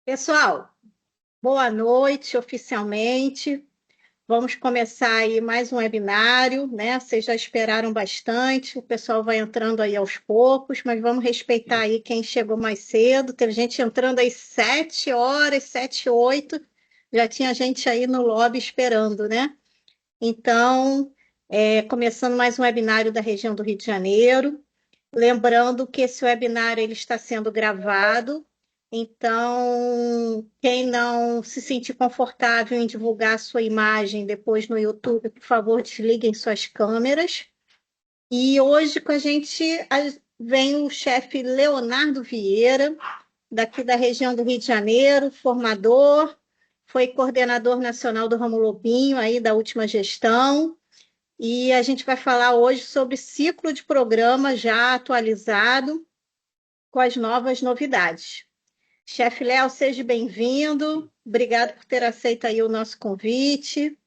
Pessoal, boa noite oficialmente. Vamos começar aí mais um webinário, né? Vocês já esperaram bastante, o pessoal vai entrando aí aos poucos, mas vamos respeitar aí quem chegou mais cedo. Teve gente entrando aí 7 horas, 7, 8, já tinha gente aí no lobby esperando, né? Então, começando mais um webinário da região do Rio de Janeiro. Lembrando que esse webinário ele está sendo gravado, então quem não se sentir confortável em divulgar sua imagem depois no YouTube, por favor, desliguem suas câmeras. E hoje com a gente vem o chefe Leonardo Vieira, daqui da região do Rio de Janeiro, formador, foi coordenador nacional do Ramo Lobinho aí da última gestão. E a gente vai falar hoje sobre ciclo de programa já atualizado com as novas novidades. Chefe Léo, seja bem-vindo. Obrigado por ter aceito aí o nosso convite.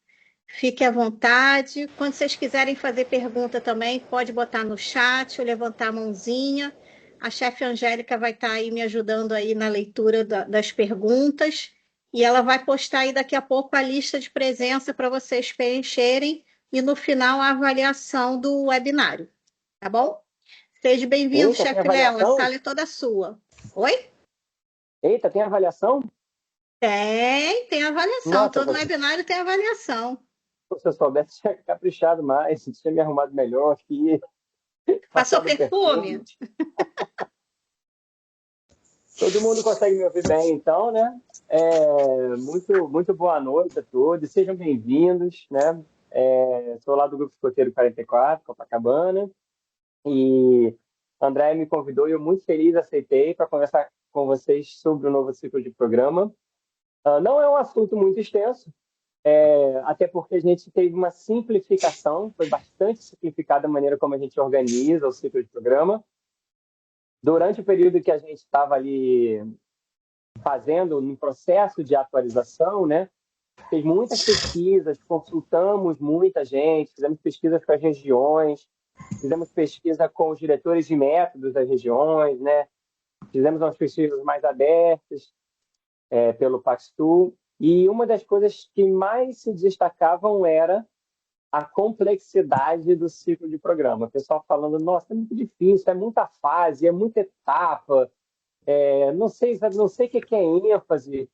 Fique à vontade. Quando vocês quiserem fazer pergunta também, pode botar no chat ou levantar a mãozinha. A chefe Angélica vai estar aí me ajudando aí na leitura das perguntas e ela vai postar aí daqui a pouco a lista de presença para vocês preencherem e no final a avaliação do webinário, tá bom? Seja bem-vindo, Eita, tem chefe Léo, a avaliação? sala é toda sua. Oi? Eita, tem avaliação? Tem avaliação, Nossa, todo webinário tem avaliação. se eu soubesse, tinha caprichado mais, tinha me arrumado melhor aqui, Passou passado um perfume? perfume. Todo mundo consegue me ouvir bem, então, né? Muito boa noite a todos, sejam bem-vindos, né? Sou lá do Grupo Escoteiro 44, Copacabana, e André me convidou e eu muito feliz aceitei para conversar com vocês sobre o novo ciclo de programa. Não é um assunto muito extenso, até porque a gente teve uma simplificação, foi bastante simplificada a maneira como a gente organiza o ciclo de programa. Durante o período que a gente estava ali fazendo um processo de atualização, né, fez muitas pesquisas, consultamos muita gente, fizemos pesquisas com as regiões, fizemos pesquisa com os diretores de métodos das regiões, né, fizemos umas pesquisas mais abertas pelo Paxtu, e uma das coisas que mais se destacavam era a complexidade do ciclo de programa. O pessoal falando, nossa, é muito difícil, é muita fase, é muita etapa, não sei o que é ênfase,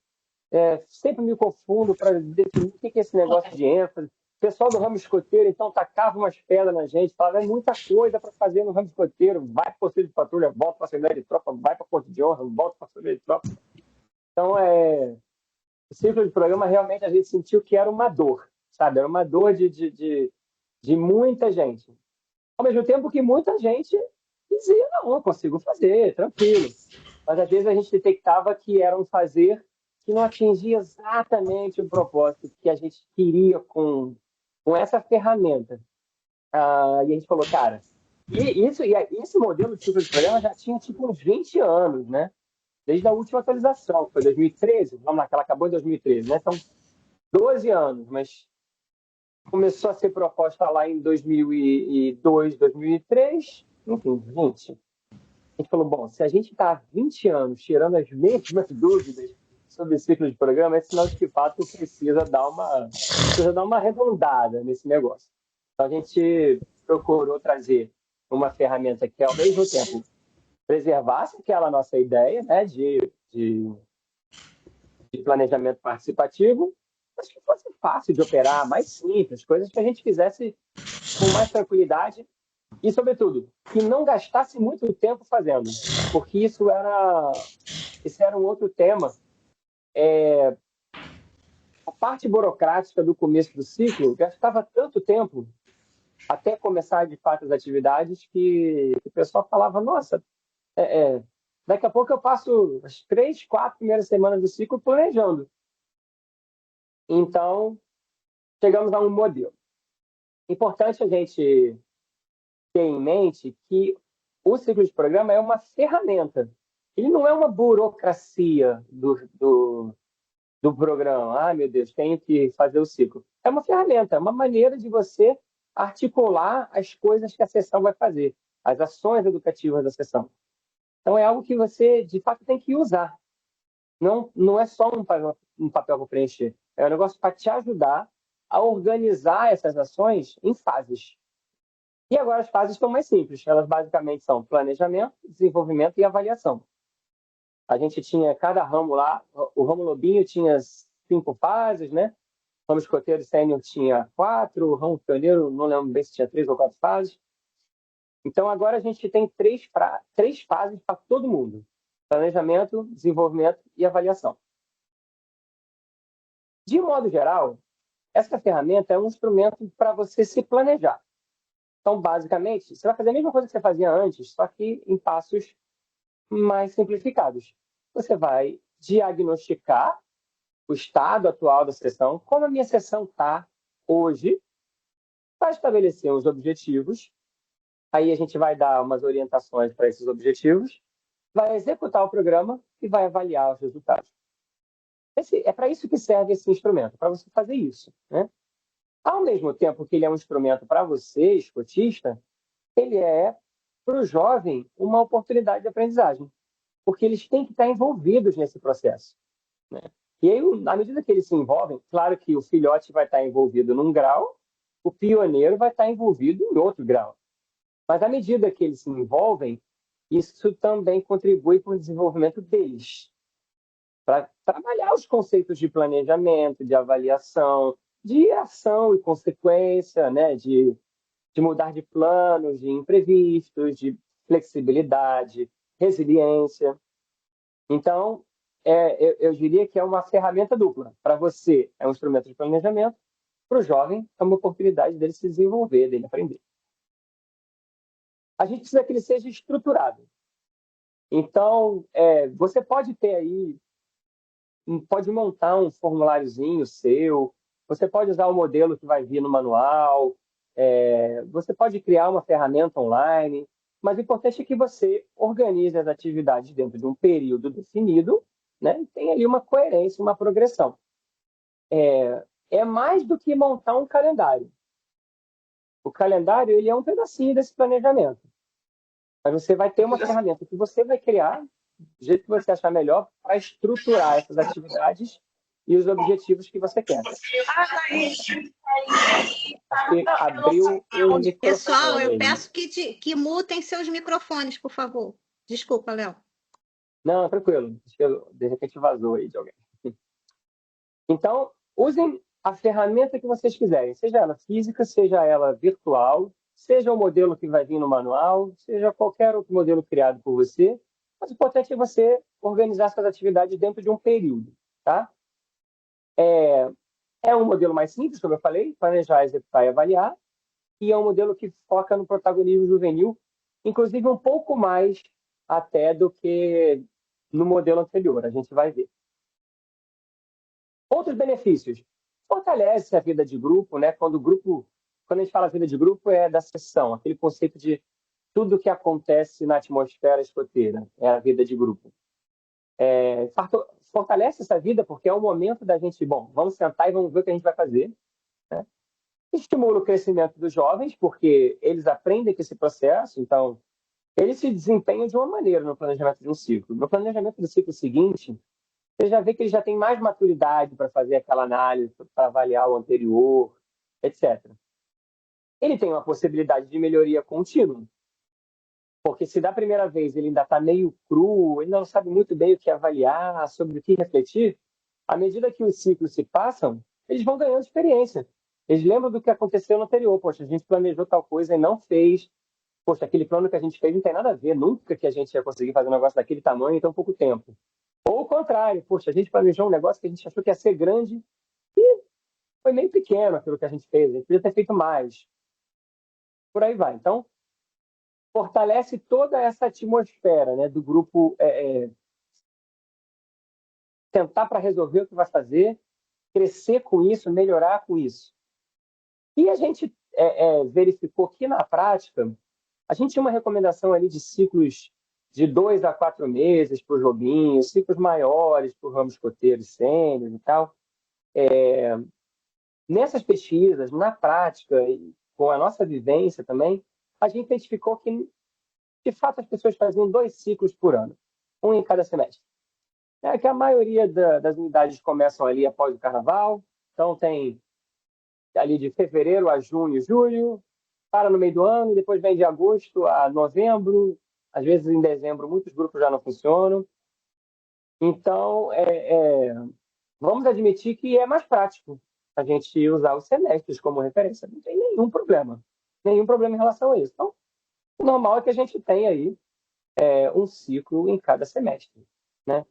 sempre me confundo para definir o que é esse negócio de ênfase. O pessoal do ramo escoteiro, então, tacava umas pedras na gente, falava, é muita coisa para fazer no ramo escoteiro, vai para o conselho de patrulha, volta para a Assembleia de Tropa, vai para a Corte de Honra, volta para a Assembleia de Tropa. Então, o ciclo de programa realmente a gente sentiu que era uma dor, sabe? Era uma dor de muita gente. Ao mesmo tempo que muita gente dizia, não, eu consigo fazer, tranquilo. Mas às vezes a gente detectava que era um fazer que não atingia exatamente o propósito que a gente queria com essa ferramenta. E a gente falou, cara, esse modelo de ciclo de programa já tinha tipo uns 20 anos, né? Desde a última atualização, que foi 2013, vamos lá, que ela acabou em 2013, né? Então, 12 anos, mas começou a ser proposta lá em 2002, 2003, enfim, 20. A gente falou, bom, se a gente está há 20 anos tirando as mesmas dúvidas sobre ciclo de programa, é sinal de que, de fato, precisa dar uma arredondada nesse negócio. Então, a gente procurou trazer uma ferramenta que, ao mesmo tempo, preservasse aquela nossa ideia, né, de planejamento participativo, mas que fosse fácil de operar, mais simples, coisas que a gente fizesse com mais tranquilidade e, sobretudo, que não gastasse muito tempo fazendo, porque isso era um outro tema. A parte burocrática do começo do ciclo gastava tanto tempo até começar, de fato, as atividades que o pessoal falava, nossa, daqui a pouco eu passo as 3, 4 primeiras semanas do ciclo planejando. Então, chegamos a um modelo. Importante a gente ter em mente que o ciclo de programa é uma ferramenta. Ele não é uma burocracia do programa. Ah, meu Deus, tenho que fazer o ciclo. É uma ferramenta, é uma maneira de você articular as coisas que a sessão vai fazer, as ações educativas da sessão. Então, é algo que você, de fato, tem que usar. não é só um papel para preencher, é um negócio para te ajudar a organizar essas ações em fases. E agora as fases estão mais simples, elas basicamente são planejamento, desenvolvimento e avaliação. A gente tinha cada ramo lá, o ramo Lobinho tinha 5 fases, né? O ramo escoteiro sênior tinha 4, o ramo pioneiro, não lembro bem se tinha 3 ou 4 fases. Então, agora a gente tem 3 fases para todo mundo: planejamento, desenvolvimento e avaliação. De modo geral, essa ferramenta é um instrumento para você se planejar. Então, basicamente, você vai fazer a mesma coisa que você fazia antes, só que em passos mais simplificados. Você vai diagnosticar o estado atual da sessão, como a minha sessão está hoje, vai estabelecer os objetivos, aí a gente vai dar umas orientações para esses objetivos, vai executar o programa e vai avaliar os resultados. É para isso que serve esse instrumento, para você fazer isso, né? Ao mesmo tempo que ele é um instrumento para você, escotista, ele é, para o jovem, uma oportunidade de aprendizagem, porque eles têm que estar envolvidos nesse processo, né? E aí, à medida que eles se envolvem, claro que o filhote vai estar envolvido num grau, o pioneiro vai estar envolvido em outro grau. Mas à medida que eles se envolvem, isso também contribui para o desenvolvimento deles, para trabalhar os conceitos de planejamento, de avaliação, de ação e consequência, né? De mudar de planos, de imprevistos, de flexibilidade, resiliência. Então, eu diria que é uma ferramenta dupla. Para você, é um instrumento de planejamento; para o jovem, é uma oportunidade dele se desenvolver, dele aprender. A gente precisa que ele seja estruturado. Então, você pode ter aí, pode montar um formuláriozinho seu, você pode usar o modelo que vai vir no manual, você pode criar uma ferramenta online, mas o importante é que você organize as atividades dentro de um período definido, né? E tem ali uma coerência, uma progressão. É mais do que montar um calendário. O calendário, ele é um pedacinho desse planejamento. Mas você vai ter uma ferramenta que você vai criar, do jeito que você achar melhor, para estruturar essas atividades e os objetivos que você quer. Acho que abriu o microfone. Pessoal, eu peço que mutem seus microfones, por favor. Desculpa, Léo. Não, tranquilo. Acho que de repente vazou aí de alguém. Então, usem a ferramenta que vocês quiserem, seja ela física, seja ela virtual, seja o modelo que vai vir no manual, seja qualquer outro modelo criado por você. Mas o importante é você organizar suas atividades dentro de um período, tá? É um modelo mais simples, como eu falei: planejar, executar e avaliar. E é um modelo que foca no protagonismo juvenil, inclusive um pouco mais até do que no modelo anterior. A gente vai ver. Outros benefícios: fortalece a vida de grupo, né? Quando a gente fala vida de grupo, é da sessão, aquele conceito de tudo que acontece na atmosfera escoteira, é a vida de grupo. Fortalece essa vida porque é o momento da gente, vamos sentar e vamos ver o que a gente vai fazer, né? Estimula o crescimento dos jovens, porque eles aprendem com esse processo, então eles se desempenham de uma maneira no planejamento de um ciclo. No planejamento do ciclo seguinte, você já vê que eles já têm mais maturidade para fazer aquela análise, para avaliar o anterior, etc. Ele tem uma possibilidade de melhoria contínua, porque se da primeira vez ele ainda está meio cru, ele não sabe muito bem o que avaliar, sobre o que refletir, à medida que os ciclos se passam, eles vão ganhando experiência. Eles lembram do que aconteceu no anterior. Poxa, a gente planejou tal coisa e não fez. Poxa, aquele plano que a gente fez não tem nada a ver. Nunca que a gente ia conseguir fazer um negócio daquele tamanho em tão pouco tempo. Ou o contrário. Poxa, a gente planejou um negócio que a gente achou que ia ser grande e foi meio pequeno aquilo que a gente fez. A gente podia ter feito mais. Por aí vai. Então, fortalece toda essa atmosfera, né, do grupo tentar para resolver o que vai fazer, crescer com isso, melhorar com isso. E a gente verificou que, na prática, a gente tinha uma recomendação ali de ciclos de 2 a 4 meses para os lobinhos, ciclos maiores para os ramos escoteiros sênior e tal. Nessas pesquisas, na prática, e com a nossa vivência também, a gente identificou que, de fato, as pessoas faziam 2 ciclos por ano, um em cada semestre. É que a maioria das unidades começam ali após o carnaval, então tem ali de fevereiro a junho, julho, para no meio do ano, depois vem de agosto a novembro, às vezes em dezembro muitos grupos já não funcionam. Então, vamos admitir que é mais prático a gente usar os semestres como referência. Não tem nenhum problema em relação a isso. Então, o normal é que a gente tenha aí um ciclo em cada semestre, né?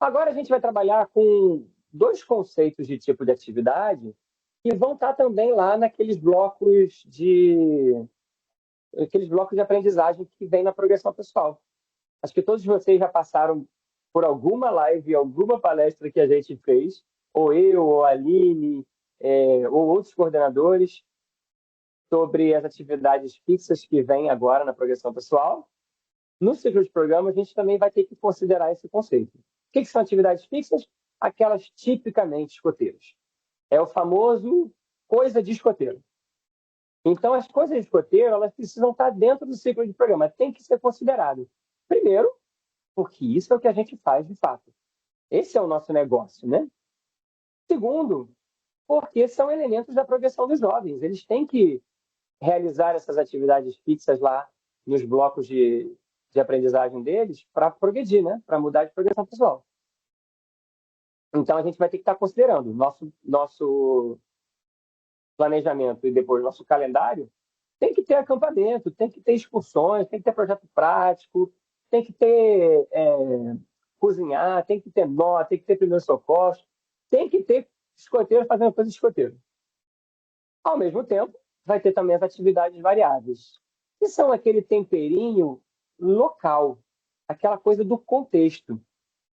Agora a gente vai trabalhar com dois conceitos de tipo de atividade que vão estar também lá aqueles blocos de aprendizagem que vem na progressão pessoal. Acho que todos vocês já passaram por alguma live, alguma palestra que a gente fez, ou eu, ou a Aline, ou outros coordenadores, sobre as atividades fixas que vêm agora na progressão pessoal. No ciclo de programa, a gente também vai ter que considerar esse conceito. O que são atividades fixas? Aquelas tipicamente escoteiras. É o famoso coisa de escoteiro. Então, as coisas de escoteiro, elas precisam estar dentro do ciclo de programa, tem que ser considerado. Primeiro, porque isso é o que a gente faz de fato. Esse é o nosso negócio, né? Segundo, porque são elementos da progressão dos jovens. Eles têm que realizar essas atividades fixas lá nos blocos de aprendizagem deles para progredir, né? Para mudar de progressão pessoal. Então, a gente vai ter que estar considerando nosso planejamento e depois nosso calendário. Tem que ter acampamento, tem que ter excursões, tem que ter projeto prático, tem que ter cozinhar, tem que ter nó, tem que ter primeiros socorros, tem que ter escoteiro fazendo coisa de escoteiro. Ao mesmo tempo, vai ter também as atividades variáveis, que são aquele temperinho local, aquela coisa do contexto.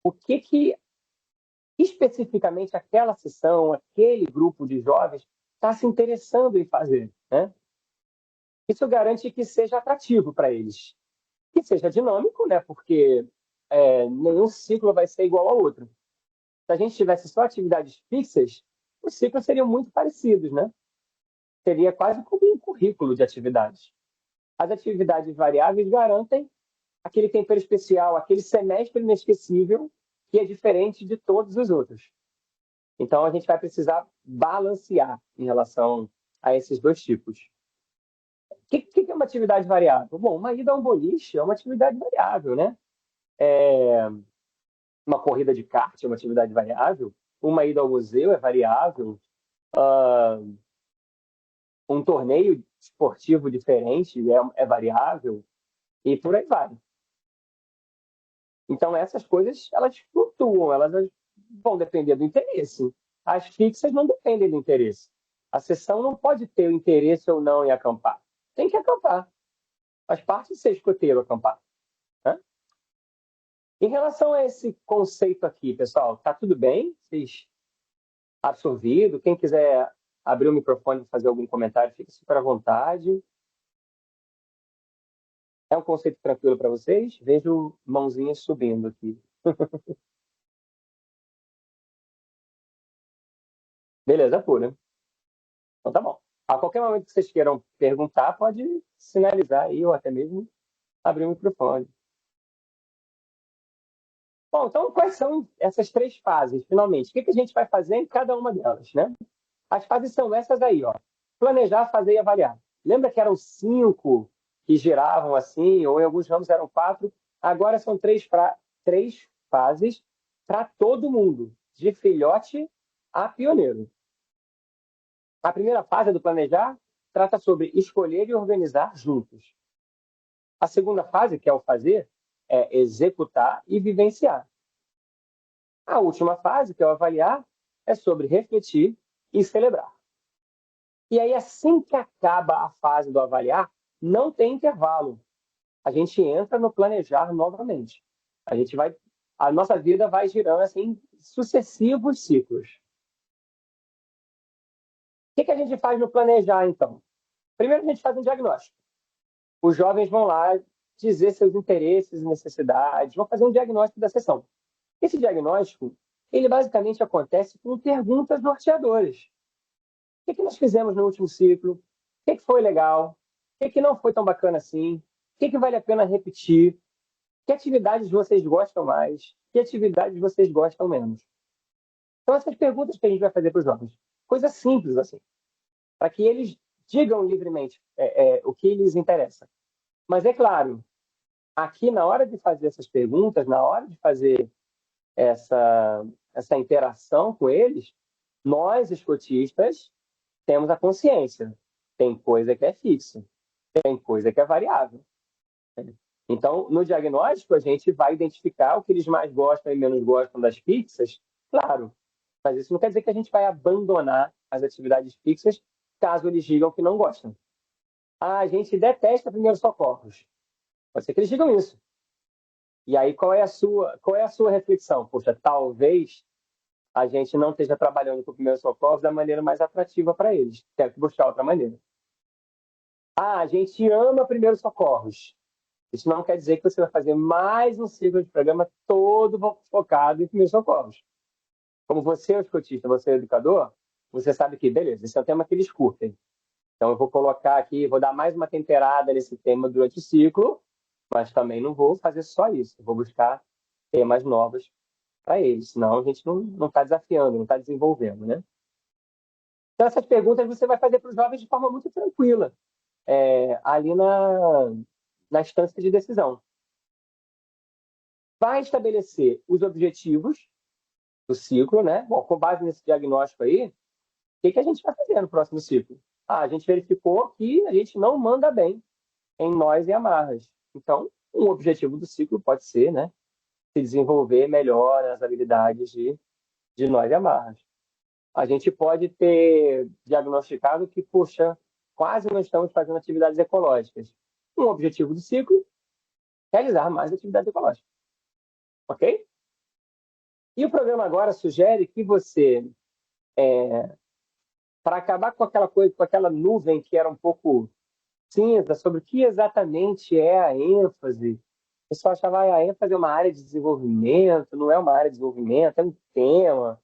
O que especificamente aquela sessão, aquele grupo de jovens está se interessando em fazer, né? Isso garante que seja atrativo para eles, que seja dinâmico, né? Porque nenhum ciclo vai ser igual ao outro. Se a gente tivesse só atividades fixas, os ciclos seriam muito parecidos, né? Seria quase como um currículo de atividades. As atividades variáveis garantem aquele tempero especial, aquele semestre inesquecível que é diferente de todos os outros. Então, a gente vai precisar balancear em relação a esses dois tipos. O que é uma atividade variável? Bom, uma ida a um boliche é uma atividade variável, né? Uma corrida de kart é uma atividade variável, uma ida ao museu é variável, um torneio esportivo diferente é variável, e por aí vai. Então, essas coisas, elas flutuam, elas vão depender do interesse. As fixas não dependem do interesse. A sessão não pode ter o interesse ou não em acampar. Tem que acampar. Faz parte de ser escoteiro acampar. Né? Em relação a esse conceito aqui, pessoal, tá tudo bem? Vocês absorvido? Quem quiser abrir o microfone e fazer algum comentário, fique super à vontade. É um conceito tranquilo para vocês? Vejo mãozinhas subindo aqui. Beleza, pura. Então tá bom. A qualquer momento que vocês queiram perguntar, pode sinalizar aí ou até mesmo abrir o microfone. Bom, então quais são essas três fases, finalmente? O que a gente vai fazer em cada uma delas, né? As fases são essas aí, ó. Planejar, fazer e avaliar. Lembra que eram 5 que giravam assim, ou em alguns ramos eram 4? Agora são três fases para todo mundo, de filhote a pioneiro. A primeira fase do planejar trata sobre escolher e organizar juntos. A segunda fase, que é o fazer, é executar e vivenciar. A última fase, que é o avaliar, é sobre refletir e celebrar. E aí, assim que acaba a fase do avaliar, não tem intervalo. A gente entra no planejar novamente. A nossa vida vai girando assim, sucessivos ciclos. O que a gente faz no planejar, então? Primeiro, a gente faz um diagnóstico. Os jovens vão lá dizer seus interesses e necessidades, vão fazer um diagnóstico da sessão. Esse diagnóstico, ele basicamente acontece com perguntas norteadoras. O que nós fizemos no último ciclo? O que foi legal? O que não foi tão bacana assim? O que vale a pena repetir? Que atividades vocês gostam mais? Que atividades vocês gostam menos? Então, essas perguntas que a gente vai fazer para os jovens. Coisa simples, assim, para que eles digam livremente o que lhes interessa. Mas, é claro, aqui, na hora de fazer essas perguntas, na hora de fazer essa interação com eles, nós, escotistas, temos a consciência. Tem coisa que é fixa, tem coisa que é variável. Então, no diagnóstico, a gente vai identificar o que eles mais gostam e menos gostam das fixas, claro, mas isso não quer dizer que a gente vai abandonar as atividades fixas caso eles digam que não gostam. Ah, a gente detesta primeiros socorros. Pode ser que eles digam isso. E aí, qual é a sua reflexão? Poxa, talvez a gente não esteja trabalhando com primeiros socorros da maneira mais atrativa para eles. Tem que buscar outra maneira. Ah, a gente ama primeiros socorros. Isso não quer dizer que você vai fazer mais um ciclo de programa todo focado em primeiros socorros. Como você é o escotista, você é o educador, você sabe que, beleza, esse é um tema que eles curtem. Então, eu vou colocar aqui, vou dar mais uma temperada nesse tema durante o ciclo, mas também não vou fazer só isso. Eu vou buscar temas novos para eles, senão a gente não está desafiando, não está desenvolvendo, né? Então, essas perguntas você vai fazer para os jovens de forma muito tranquila, ali na instância de decisão. Vai estabelecer os objetivos do ciclo, né? Bom, com base nesse diagnóstico aí, o que a gente vai fazer no próximo ciclo? Ah, a gente verificou que a gente não manda bem em nós e amarras. Então, um objetivo do ciclo pode ser, né, se desenvolver melhor as habilidades de nós e amarras. A gente pode ter diagnosticado que, puxa, quase não estamos fazendo atividades ecológicas. Um objetivo do ciclo, realizar mais atividades ecológicas. Ok? E o programa agora sugere que você, para acabar com aquela coisa, com aquela nuvem que era um pouco cinza sobre o que exatamente é a ênfase. O pessoal achava que a ênfase é uma área de desenvolvimento, não é uma área de desenvolvimento, é um tema.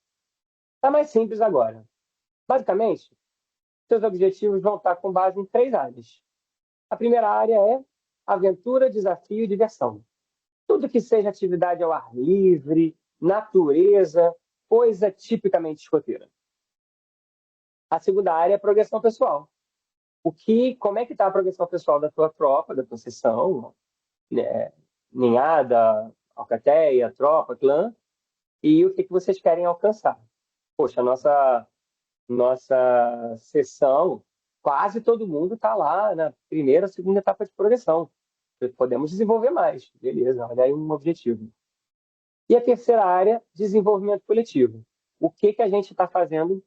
Está mais simples agora. Basicamente, seus objetivos vão estar com base em 3 áreas. A primeira área é aventura, desafio e diversão. Tudo que seja atividade ao ar livre, natureza, coisa tipicamente escoteira. A segunda área é progressão pessoal. Como é que está a progressão pessoal da tua tropa, da tua seção, né? Ninhada, alcateia, tropa, clã, e o que vocês querem alcançar. Poxa, a nossa sessão, quase todo mundo está lá na primeira, segunda etapa de progressão. Podemos desenvolver mais. Beleza, olha aí um objetivo. E a terceira área, desenvolvimento coletivo. O que a gente está fazendo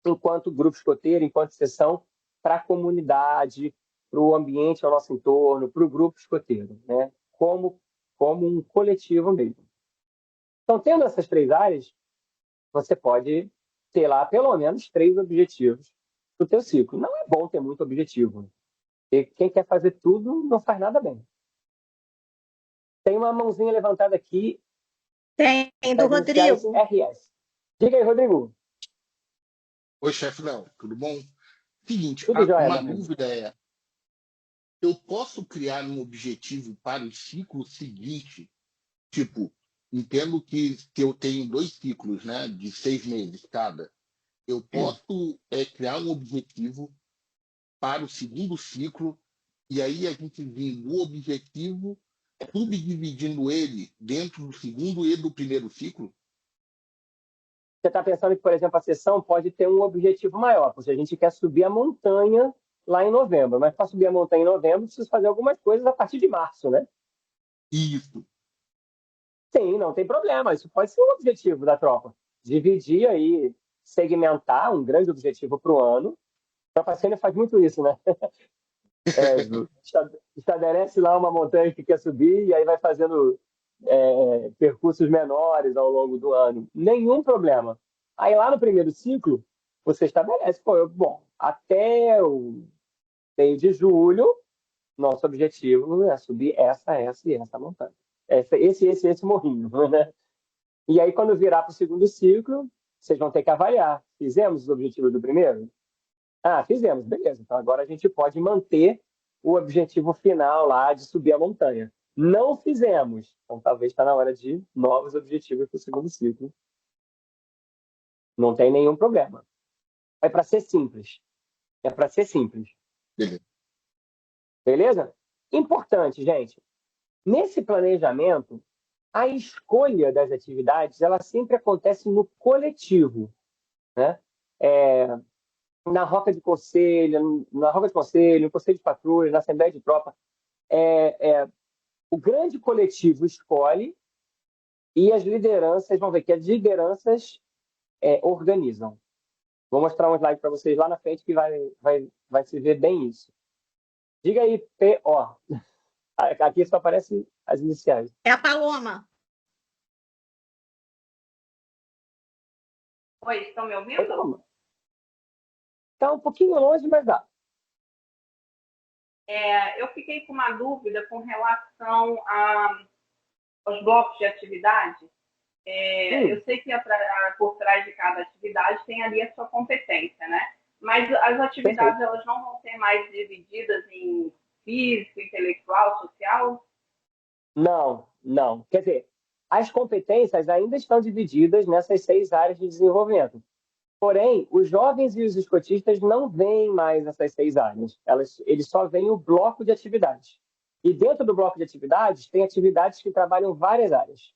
enquanto grupo escoteiro, enquanto sessão, para a comunidade, para o ambiente ao nosso entorno, para o grupo escoteiro, né? Como um coletivo mesmo. Então, tendo essas 3 áreas, você pode ter lá pelo menos 3 objetivos para o teu ciclo. Não é bom ter muito objetivo. E quem quer fazer tudo não faz nada bem. Tem uma mãozinha levantada aqui. Tem, do Rodrigo. RS. Diga aí, Rodrigo. Oi, chefe Léo, tudo bom? Seguinte, Tudo jóia, uma meu amigo. dúvida é: eu posso criar um objetivo para o ciclo seguinte? Tipo, entendo que se eu tenho 2 ciclos, né, de 6 meses cada, eu posso criar um objetivo para o segundo ciclo e aí a gente vindo o objetivo, subdividindo ele dentro do segundo e do primeiro ciclo? Você está pensando que, por exemplo, a sessão pode ter um objetivo maior, porque a gente quer subir a montanha lá em novembro, mas para subir a montanha em novembro, precisa fazer algumas coisas a partir de março, né? Isso. Sim, não tem problema. Isso pode ser um objetivo da tropa. Dividir aí, segmentar um grande objetivo para o ano. A Pacênia faz muito isso, né? Estabelece lá uma montanha que quer subir e aí vai fazendo percursos menores ao longo do ano. Nenhum problema. Aí lá no primeiro ciclo, você estabelece, bom, até o meio de julho, nosso objetivo é subir essa e essa montanha. Esse morrinho, né? E aí, quando virar para o segundo ciclo, vocês vão ter que avaliar. Fizemos os objetivos do primeiro? Ah, fizemos, beleza. Então agora a gente pode manter o objetivo final lá de subir a montanha. Não fizemos. Então, talvez está na hora de novos objetivos para o segundo ciclo. Não tem nenhum problema. É para ser simples. É para ser simples. Beleza. Beleza? Importante, gente. Nesse planejamento, a escolha das atividades, ela sempre acontece no coletivo, né? Na roca de conselho, no conselho de patrulha, na assembleia de tropa, o grande coletivo escolhe e as lideranças, vão ver que as lideranças organizam. Vou mostrar um slide para vocês lá na frente que vai se ver bem isso. Diga aí, PO. Aqui só aparece as iniciais. É a Paloma. Oi, estão me ouvindo? Está um pouquinho longe, mas dá. Eu fiquei com uma dúvida com relação aos blocos de atividade. Eu sei que por trás de cada atividade tem ali a sua competência, né? Mas as atividades, elas não vão ser mais divididas em físico, intelectual, social? Não, não. Quer dizer, as competências ainda estão divididas nessas 6 áreas de desenvolvimento. Porém, os jovens e os escotistas não veem mais essas 6 áreas. Eles só veem o bloco de atividades. E dentro do bloco de atividades, tem atividades que trabalham várias áreas.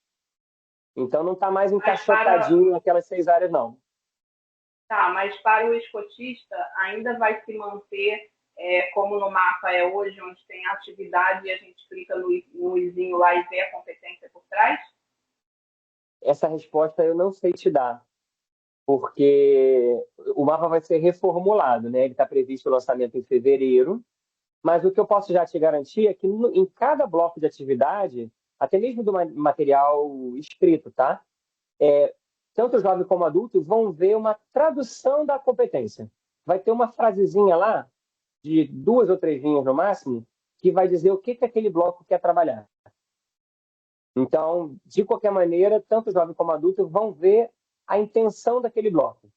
Então, não está mais encaixotadinho naquelas 6 áreas, não. Tá, mas para o escotista, ainda vai se manter como no mapa é hoje, onde tem atividade e a gente clica no izinho lá e vê a competência por trás? Essa resposta eu não sei te dar, porque o mapa vai ser reformulado, né? Ele está previsto o lançamento em fevereiro, mas o que eu posso já te garantir é que em cada bloco de atividade, até mesmo do material escrito, tá? Tanto jovem como adulto vão ver uma tradução da competência. Vai ter uma frasezinha lá, de 2 ou 3 linhas no máximo, que vai dizer o que aquele bloco quer trabalhar. Então, de qualquer maneira, tanto jovem como adulto vão ver a intenção daquele bloco,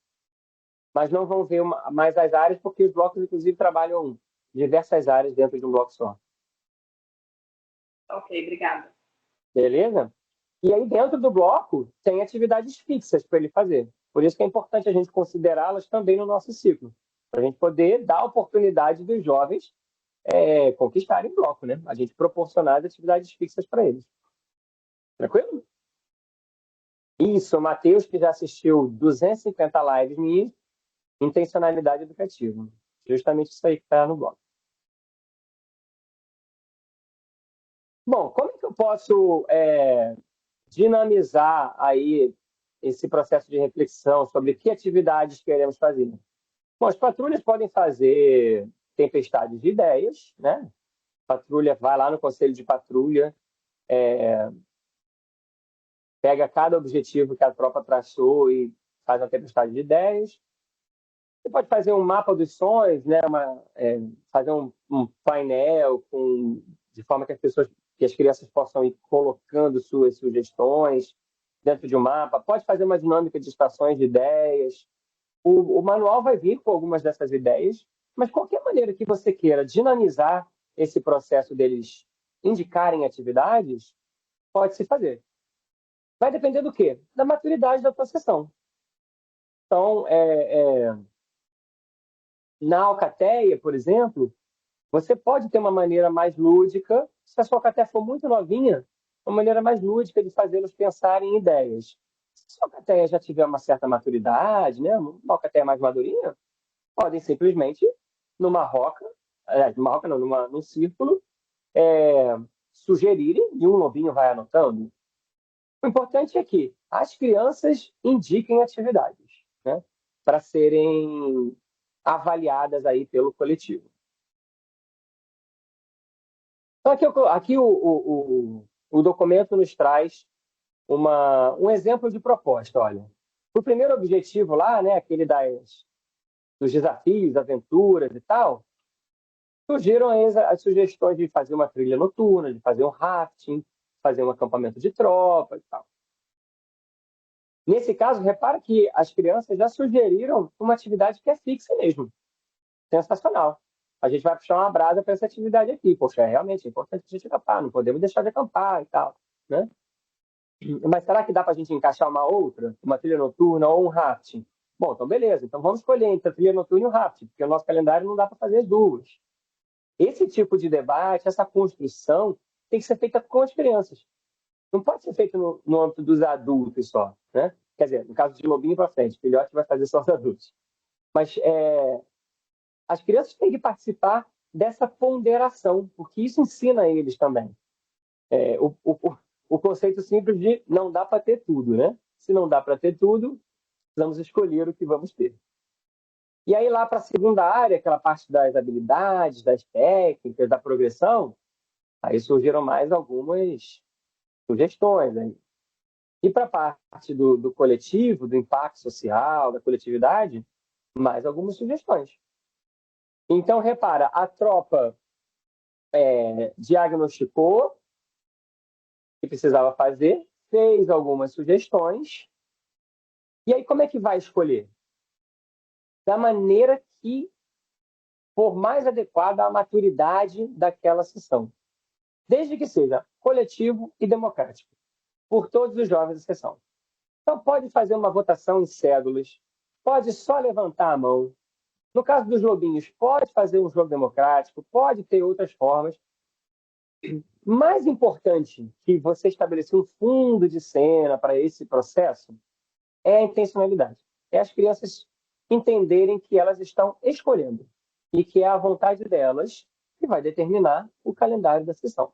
mas não vão ver mais as áreas, porque os blocos, inclusive, trabalham diversas áreas dentro de um bloco só. Ok, obrigada. Beleza? E aí, dentro do bloco, tem atividades fixas para ele fazer. Por isso que é importante a gente considerá-las também no nosso ciclo, para a gente poder dar a oportunidade dos jovens conquistarem o bloco, né? A gente proporcionar as atividades fixas para eles. Tranquilo? Isso, o Matheus, que já assistiu 250 lives minhas, intencionalidade educativa. Justamente isso aí que está no blog. Bom, como é que eu posso dinamizar aí esse processo de reflexão sobre que atividades queremos fazer? Bom, as patrulhas podem fazer tempestades de ideias, né? Patrulha vai lá no conselho de patrulha, pega cada objetivo que a tropa traçou e faz uma tempestade de ideias. Você pode fazer um mapa dos sonhos, né? Fazer um painel de forma que as crianças possam ir colocando suas sugestões dentro de um mapa. Pode fazer uma dinâmica de estações de ideias. O manual vai vir com algumas dessas ideias, mas qualquer maneira que você queira dinamizar esse processo deles indicarem atividades, pode se fazer. Vai depender do quê? Da maturidade da tua sessão. Então, na alcateia, por exemplo, você pode ter uma maneira mais lúdica, se a sua alcateia for muito novinha, uma maneira mais lúdica de fazê-los pensarem em ideias. Se a sua alcateia já tiver uma certa maturidade, né, uma alcateia mais madurinha, podem simplesmente, num círculo, sugerirem e um lobinho vai anotando. O importante é que as crianças indiquem atividades, né, para serem avaliadas aí pelo coletivo. Então, aqui o documento nos traz um exemplo de proposta. Olha, o primeiro objetivo lá, né, aquele dos desafios, aventuras e tal, surgiram as sugestões de fazer uma trilha noturna, de fazer um rafting, fazer um acampamento de tropa e tal. Nesse caso, repara que as crianças já sugeriram uma atividade que é fixa mesmo. Sensacional. a gente vai puxar uma brasa para essa atividade aqui. Poxa, realmente é importante a gente acampar, não podemos deixar de acampar e tal, né? Mas será que dá para a gente encaixar uma outra, uma trilha noturna ou um rafting? Bom, então beleza. Então vamos escolher entre a trilha noturna e o rafting, porque o nosso calendário não dá para fazer as duas. Esse tipo de debate, essa construção, tem que ser feita com as crianças. Não pode ser feito no âmbito dos adultos só, né? Quer dizer, no caso de lobinho para frente, filhote vai fazer só os adultos. Mas as crianças têm que participar dessa ponderação, porque isso ensina eles também. O conceito simples de não dá para ter tudo, né? Se não dá para ter tudo, precisamos escolher o que vamos ter. E aí lá para a segunda área, aquela parte das habilidades, das técnicas, da progressão, aí surgiram mais algumas sugestões. Né? E para a parte do coletivo, do impacto social, da coletividade, mais algumas sugestões. Então, repara, a tropa diagnosticou o que precisava fazer, fez algumas sugestões, e aí como é que vai escolher? Da maneira que for mais adequada à maturidade daquela sessão. Desde que seja coletivo e democrático, por todos os jovens da sessão. Então, pode fazer uma votação em cédulas, pode só levantar a mão. No caso dos lobinhos, pode fazer um jogo democrático, pode ter outras formas. Mais importante que você estabelecer um fundo de cena para esse processo é a intencionalidade. É as crianças entenderem que elas estão escolhendo e que é a vontade delas que vai determinar o calendário da sessão.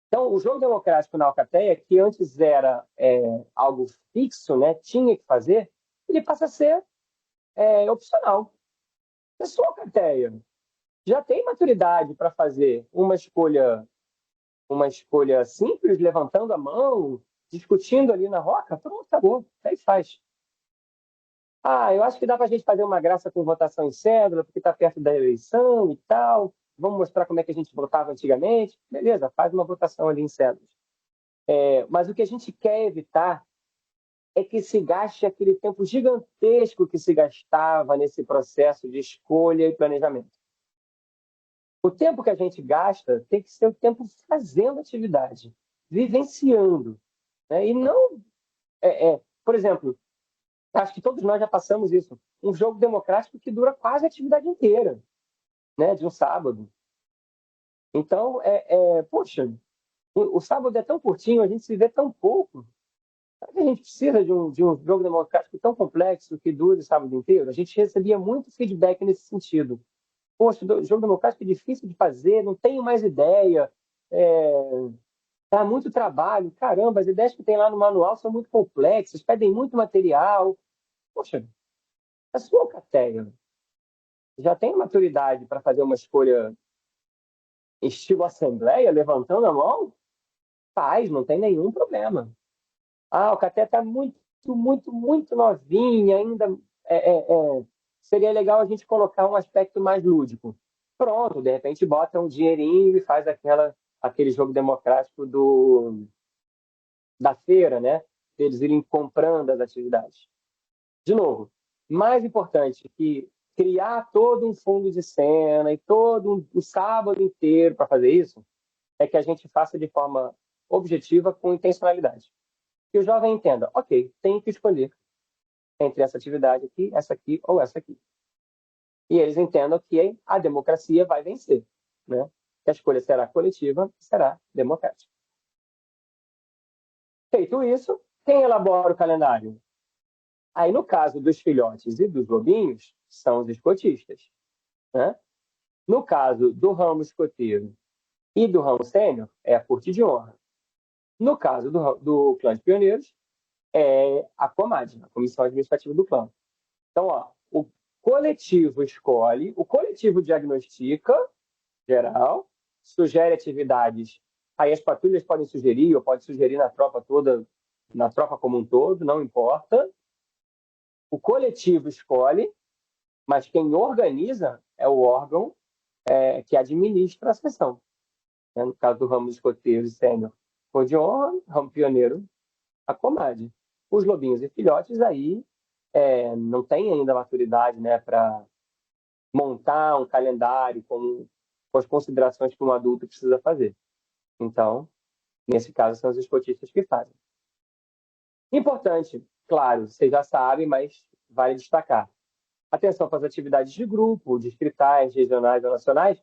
Então, o jogo democrático na Alcateia, que antes era algo fixo, né, tinha que fazer, ele passa a ser opcional. Se a sua Alcateia já tem maturidade para fazer uma escolha simples, levantando a mão, discutindo ali na roca, pronto, acabou, aí faz. Eu acho que dá para a gente fazer uma graça com votação em cédula, porque está perto da eleição e tal. Vamos mostrar como é que a gente votava antigamente. Beleza, faz uma votação ali em cédulas. Mas o que a gente quer evitar é que se gaste aquele tempo gigantesco que se gastava nesse processo de escolha e planejamento. O tempo que a gente gasta tem que ser o tempo fazendo atividade, vivenciando. Né? E não... por exemplo, acho que todos nós já passamos isso. Um jogo democrático que dura quase a atividade inteira, né? De um sábado. Então, poxa, o sábado é tão curtinho, a gente se vê tão pouco. Será que a gente precisa de um jogo democrático tão complexo que dure o sábado inteiro? A gente recebia muito feedback nesse sentido. Poxa, o jogo democrático é difícil de fazer, não tenho mais ideia, dá muito trabalho. Caramba, as ideias que tem lá no manual são muito complexas, pedem muito material. Poxa, a sua Alcateia já tem maturidade para fazer uma escolha estilo assembleia, levantando a mão? Faz, não tem nenhum problema. A Alcateia está muito, muito, muito novinha ainda. Seria legal a gente colocar um aspecto mais lúdico. Pronto, de repente bota um dinheirinho e faz aquele jogo democrático da feira, né? Eles irem comprando as atividades. De novo, mais importante que criar todo um fundo de cena e todo um sábado inteiro para fazer isso, é que a gente faça de forma objetiva, com intencionalidade. Que o jovem entenda, ok, tenho que escolher entre essa atividade aqui, essa aqui ou essa aqui. E eles entendam que a democracia vai vencer, né? Que a escolha será coletiva e será democrática. Feito isso, quem elabora o calendário? Aí, no caso dos filhotes e dos lobinhos, são os escotistas. Né? No caso do ramo escoteiro e do ramo sênior, é a corte de honra. No caso do clã de pioneiros, é a COMAD, a Comissão Administrativa do Clã. Então, o coletivo escolhe, o coletivo diagnostica, geral, sugere atividades. Aí as patrulhas podem sugerir, ou pode sugerir na tropa toda, na tropa como um todo, não importa. O coletivo escolhe, mas quem organiza é o órgão que administra a sessão. No caso do ramo escoteiro e sênior, cor de honra, ramo pioneiro, a COMAD. Os lobinhos e filhotes aí não têm ainda maturidade, né, para montar um calendário com as considerações que um adulto precisa fazer. Então, nesse caso, são os esportistas que fazem. Importante, claro, vocês já sabem, mas vale destacar. Atenção para as atividades de grupo, distritais, regionais ou nacionais,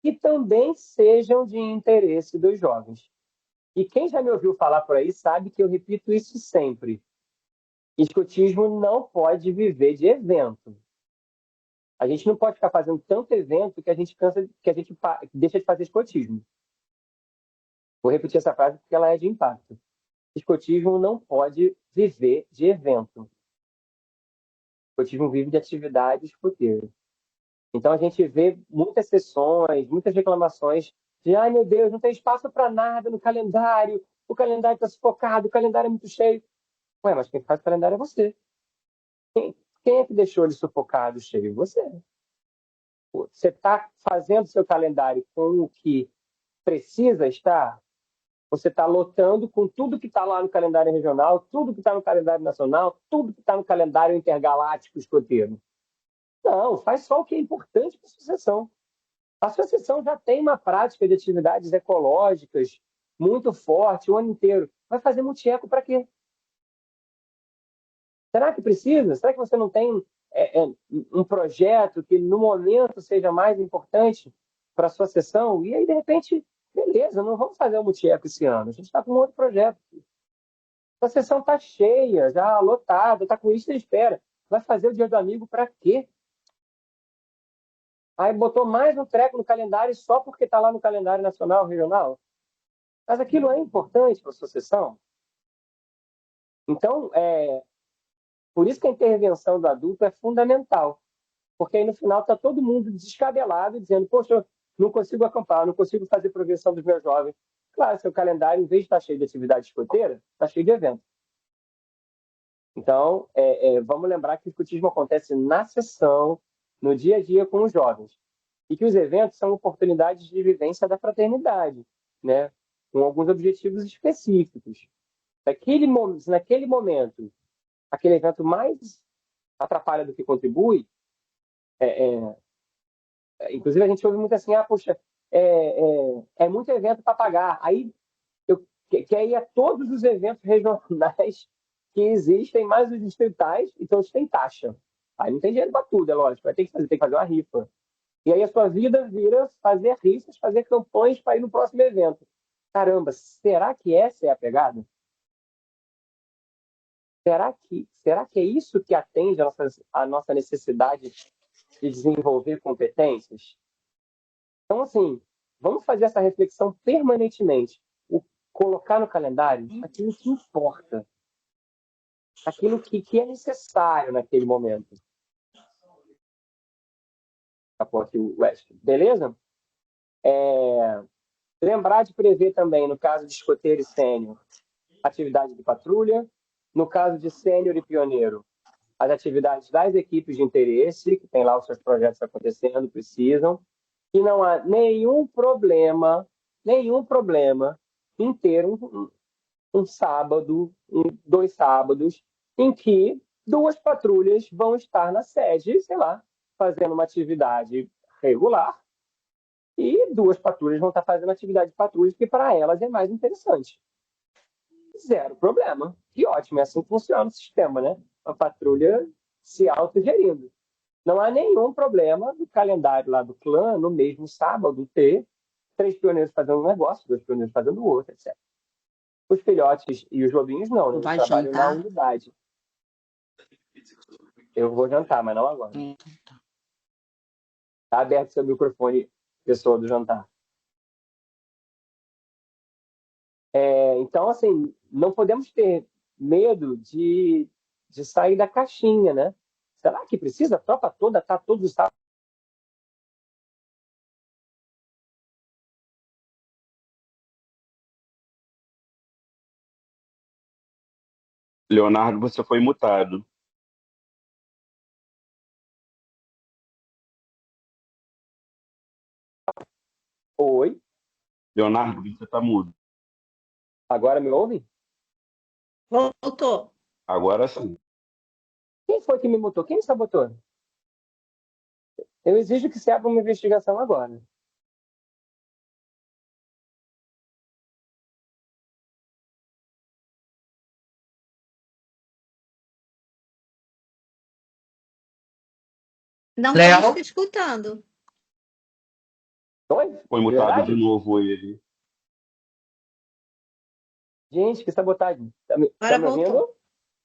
que também sejam de interesse dos jovens. E quem já me ouviu falar por aí sabe que eu repito isso sempre. Escotismo não pode viver de evento. A gente não pode ficar fazendo tanto evento que a gente cansa, que a gente deixa de fazer escotismo. Vou repetir essa frase porque ela é de impacto. Escotismo não pode viver de evento. Escotismo vive de atividade escoteira. Então a gente vê muitas sessões, muitas reclamações de ai meu Deus, não tem espaço para nada no calendário, o calendário está sufocado, o calendário é muito cheio. Ué, mas quem faz o calendário é você. Quem é que deixou ele sufocado, cheio? Você. Você está fazendo seu calendário com o que precisa estar? Você está lotando com tudo que está lá no calendário regional, tudo que está no calendário nacional, tudo que está no calendário intergaláctico escoteiro. Não, faz só o que é importante para a associação. A associação já tem uma prática de atividades ecológicas muito forte o ano inteiro. Vai fazer multieco para quê? Será que precisa? Será que você não tem um projeto que no momento seja mais importante para a sua sessão? E aí, de repente, beleza, não vamos fazer o multieco esse ano. A gente está com um outro projeto. A sessão está cheia, já lotada, está com lista de espera. Vai fazer o Dia do Amigo para quê? Aí botou mais um treco no calendário só porque está lá no calendário nacional, regional. Mas aquilo é importante para a sua sessão. Então, por isso que a intervenção do adulto é fundamental. Porque aí no final está todo mundo descabelado, dizendo, poxa, eu não consigo acampar, não consigo fazer progressão dos meus jovens. Claro, seu calendário, em vez de estar cheio de atividade escoteira, está cheio de eventos. Então, vamos lembrar que o escotismo acontece na sessão, no dia a dia com os jovens. E que os eventos são oportunidades de vivência da fraternidade, né? Com alguns objetivos específicos. Naquele momento, aquele evento mais atrapalha do que contribui, inclusive a gente ouve muito assim, puxa, é muito evento para pagar. Aí eu quer ir a todos os eventos regionais que existem, mais os distritais, então eles têm taxa. Aí não tem dinheiro para tudo, é lógico, vai ter que fazer uma rifa. E aí a sua vida vira fazer rifas, fazer campanhas para ir no próximo evento. Caramba, será que essa é a pegada? Será que é isso que atende a nossa necessidade de desenvolver competências? Então, assim, vamos fazer essa reflexão permanentemente. Colocar no calendário aquilo que importa, aquilo que é necessário naquele momento. Acabou aqui o West. Beleza? Lembrar de prever também, no caso de escoteiro e sênior, atividade de patrulha. No caso de sênior e pioneiro, as atividades das equipes de interesse, que tem lá os seus projetos acontecendo, precisam. E não há nenhum problema em ter um sábado, 2 sábados, em que 2 patrulhas vão estar na sede, sei lá, fazendo uma atividade regular, e 2 patrulhas vão estar fazendo atividade de patrulha, que para elas é mais interessante. Zero problema. Que ótimo, é assim que funciona o sistema, né? A patrulha se autogerindo. Não há nenhum problema do calendário lá do clã, no mesmo sábado, ter 3 pioneiros fazendo um negócio, 2 pioneiros fazendo outro, etc. Os filhotes e os lobinhos não, né? Eles trabalham na unidade. Eu vou jantar, mas não agora. Tá aberto seu microfone, pessoa do jantar. Então, assim, não podemos ter medo de sair da caixinha, né? Será que precisa? A tropa toda tá todos os sábados. Leonardo, você foi mutado. Oi? Leonardo, você está mudo. Agora me ouve? Voltou. Agora sim. Quem foi que me mutou? Quem me sabotou? Eu exijo que se abra uma investigação agora. Não Léo? estamos te escutando. Oi? Foi mutado de Verdade? novo ele. Gente, que sabotagem. Tá Agora me voltou. ouvindo?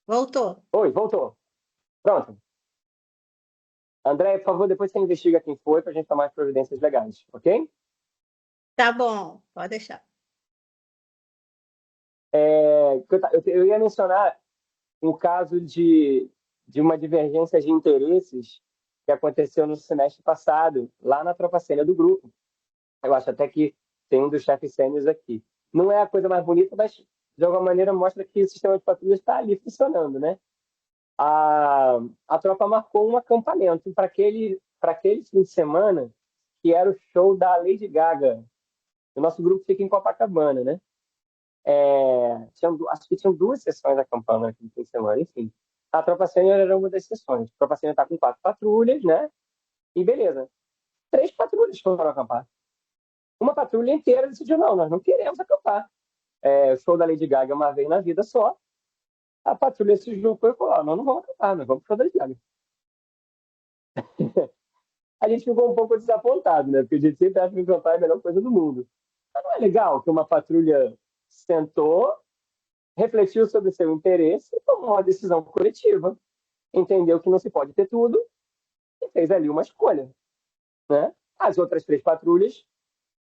Voltou. Oi, voltou. Pronto. André, por favor, depois você investiga quem foi para a gente tomar as providências legais, ok? Tá bom, pode deixar. Eu ia mencionar um caso de uma divergência de interesses que aconteceu no semestre passado, lá na tropa sênior do grupo. Eu acho até que tem um dos chefes sêniores aqui. Não é a coisa mais bonita, mas de alguma maneira mostra que o sistema de patrulha está ali funcionando, né? A tropa marcou um acampamento para aquele fim de semana que era o show da Lady Gaga. O nosso grupo fica em Copacabana, né? Acho que tinham 2 sessões acampando naquele fim de semana, enfim. A tropa sênior era uma das sessões. A tropa sênior está com 4 patrulhas, né? E beleza. 3 patrulhas foram acampar. Uma patrulha inteira decidiu, não, nós não queremos acampar. O show da Lady Gaga é uma vez na vida só. A patrulha se juntou e falou, não vamos acampar, nós vamos pro show da Lady Gaga. A gente ficou um pouco desapontado, né? Porque a gente sempre acha que acampar é a melhor coisa do mundo. Mas não é legal que uma patrulha sentou, refletiu sobre seu interesse e tomou uma decisão coletiva. Entendeu que não se pode ter tudo e fez ali uma escolha, né? As outras 3 patrulhas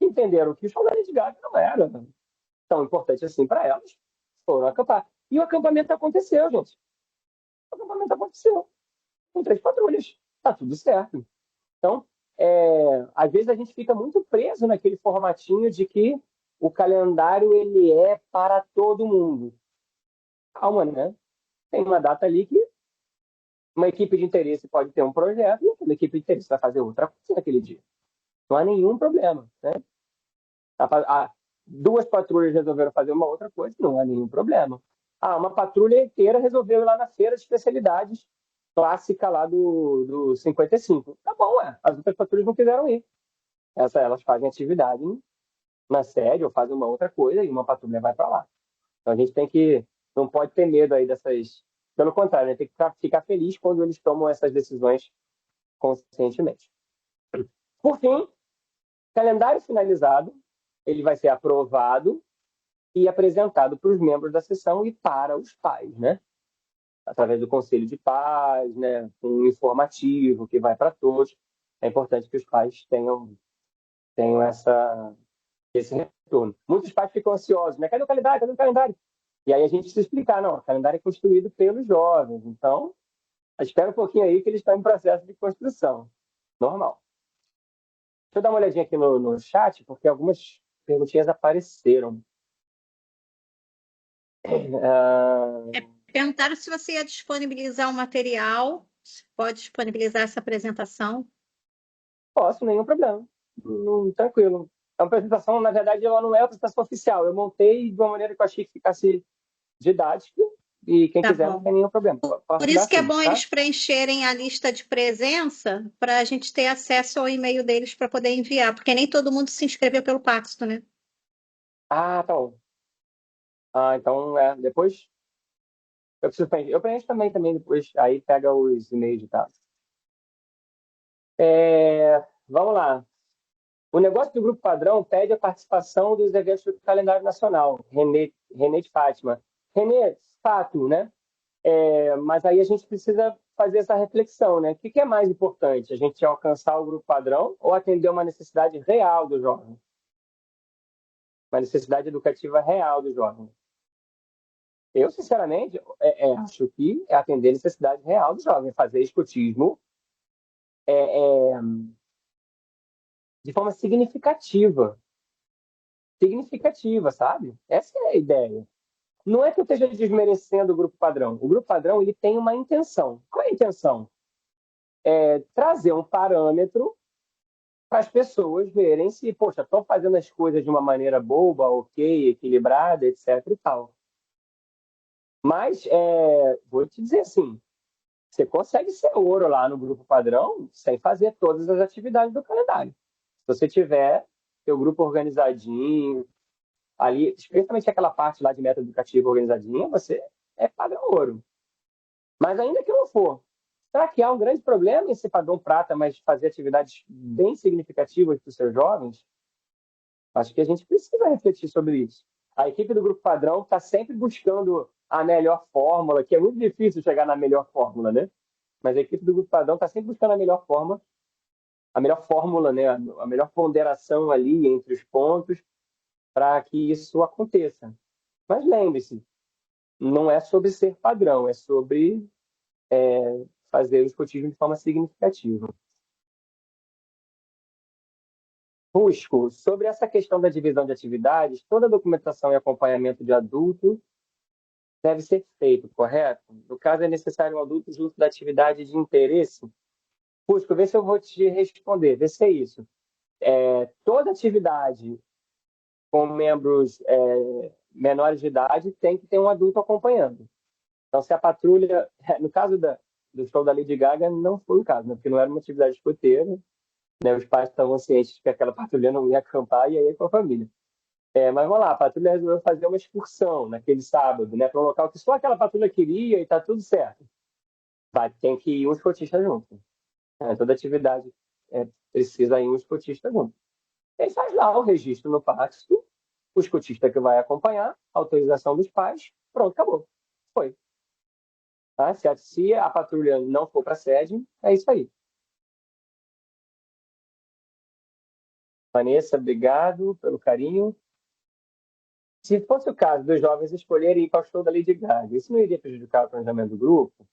entenderam que o show da Lady Gaga não era tão importante assim para elas, foram acampar. E o acampamento aconteceu, gente. O acampamento aconteceu com 3 patrulhas. Tá tudo certo. Então, às vezes a gente fica muito preso naquele formatinho de que o calendário ele é para todo mundo. Calma, né? Tem uma data ali que uma equipe de interesse pode ter um projeto e aquela equipe de interesse vai fazer outra coisa naquele dia. Não há nenhum problema, né? 2 patrulhas resolveram fazer uma outra coisa, não há nenhum problema. Uma patrulha inteira resolveu ir lá na feira de especialidades clássica lá do 55. Tá bom, as outras patrulhas não quiseram ir. Elas fazem atividade na sede ou fazem uma outra coisa e uma patrulha vai para lá. Então a gente não pode ter medo aí dessas. Pelo contrário, né? Tem que ficar feliz quando eles tomam essas decisões conscientemente. Por fim, calendário finalizado, ele vai ser aprovado e apresentado para os membros da sessão e para os pais, né? Através do Conselho de Paz, né? Um informativo que vai para todos. É importante que os pais tenham esse retorno. Muitos pais ficam ansiosos, né? Cadê o calendário? Cadê o calendário? E aí a gente precisa explicar, não, o calendário é construído pelos jovens, então espera um pouquinho aí que eles estão em processo de construção. Normal. Deixa eu dar uma olhadinha aqui no chat, porque algumas perguntinhas apareceram. Perguntaram se você ia disponibilizar o material, se pode disponibilizar essa apresentação. Posso, nenhum problema. Tranquilo. A apresentação, na verdade, ela não é a apresentação oficial. Eu montei de uma maneira que eu achei que ficasse didática e quem Tá quiser não bom. tem nenhum problema. Por isso que é bom eles preencherem a lista de presença para a gente ter acesso ao e-mail deles para poder enviar, porque nem todo mundo se inscreveu pelo Paxto, né? Tá bom. Então, depois eu preciso preencher. Eu preencho também depois, aí pega os e-mails de casa. Vamos lá. O negócio do Grupo Padrão pede a participação dos eventos do calendário nacional. Renê de Fátima. Renê, fato, né? Mas aí a gente precisa fazer essa reflexão, né? O que é mais importante? A gente alcançar o Grupo Padrão ou atender uma necessidade real do jovem? Uma necessidade educativa real do jovem. Eu, sinceramente, acho que é atender a necessidade real do jovem, fazer escotismo de forma significativa. Significativa, sabe? Essa é a ideia. Não é que eu esteja desmerecendo o Grupo Padrão. O Grupo Padrão ele tem uma intenção. Qual é a intenção? Trazer um parâmetro para as pessoas verem se, poxa, estão fazendo as coisas de uma maneira boba, ok, equilibrada, etc. e tal. Mas, vou te dizer assim, Você consegue ser ouro lá no grupo padrão sem fazer todas as atividades do calendário. Se você tiver seu grupo organizadinho, ali, especialmente aquela parte lá de meta educativa organizadinha, você é padrão ouro. Mas ainda que não for, será que há um grande problema em ser padrão prata, mas fazer atividades bem significativas para os seus jovens? Acho que a gente precisa refletir sobre isso. A equipe do grupo padrão está sempre buscando a melhor fórmula, que é muito difícil chegar na melhor fórmula, né? Mas a equipe do grupo padrão está sempre buscando a melhor forma, a melhor fórmula, né? A melhor ponderação ali entre os pontos para que isso aconteça. Mas lembre-se, não é sobre ser padrão, é sobre fazer o escotismo de forma significativa. Busco, sobre essa questão da divisão de atividades, toda a documentação e acompanhamento de adulto deve ser feito, correto? No caso, é necessário um adulto junto da atividade de interesse. Busco, vê se eu vou te responder, vê se é isso. Toda atividade com membros menores de idade tem que ter um adulto acompanhando. Então, se a patrulha... No caso do show da Lady Gaga, não foi o caso, né? Porque não era uma atividade escoteira, né? Os pais estavam cientes de que aquela patrulha não ia acampar e aí com a família. Mas vamos lá, a patrulha resolveu fazer uma excursão naquele sábado, né? Para um local que só aquela patrulha queria e tá tudo certo. Tem que ir um escotista junto. Toda atividade precisa ir um escotista junto. Ele faz lá o registro no pátio, o escotista que vai acompanhar, autorização dos pais, pronto, acabou. Foi. Tá? Se a patrulha não for para a sede, é isso aí. Vanessa, obrigado pelo carinho. Se fosse o caso dos jovens escolherem ir para o show da Lady Gaga, isso não iria prejudicar o planejamento do grupo?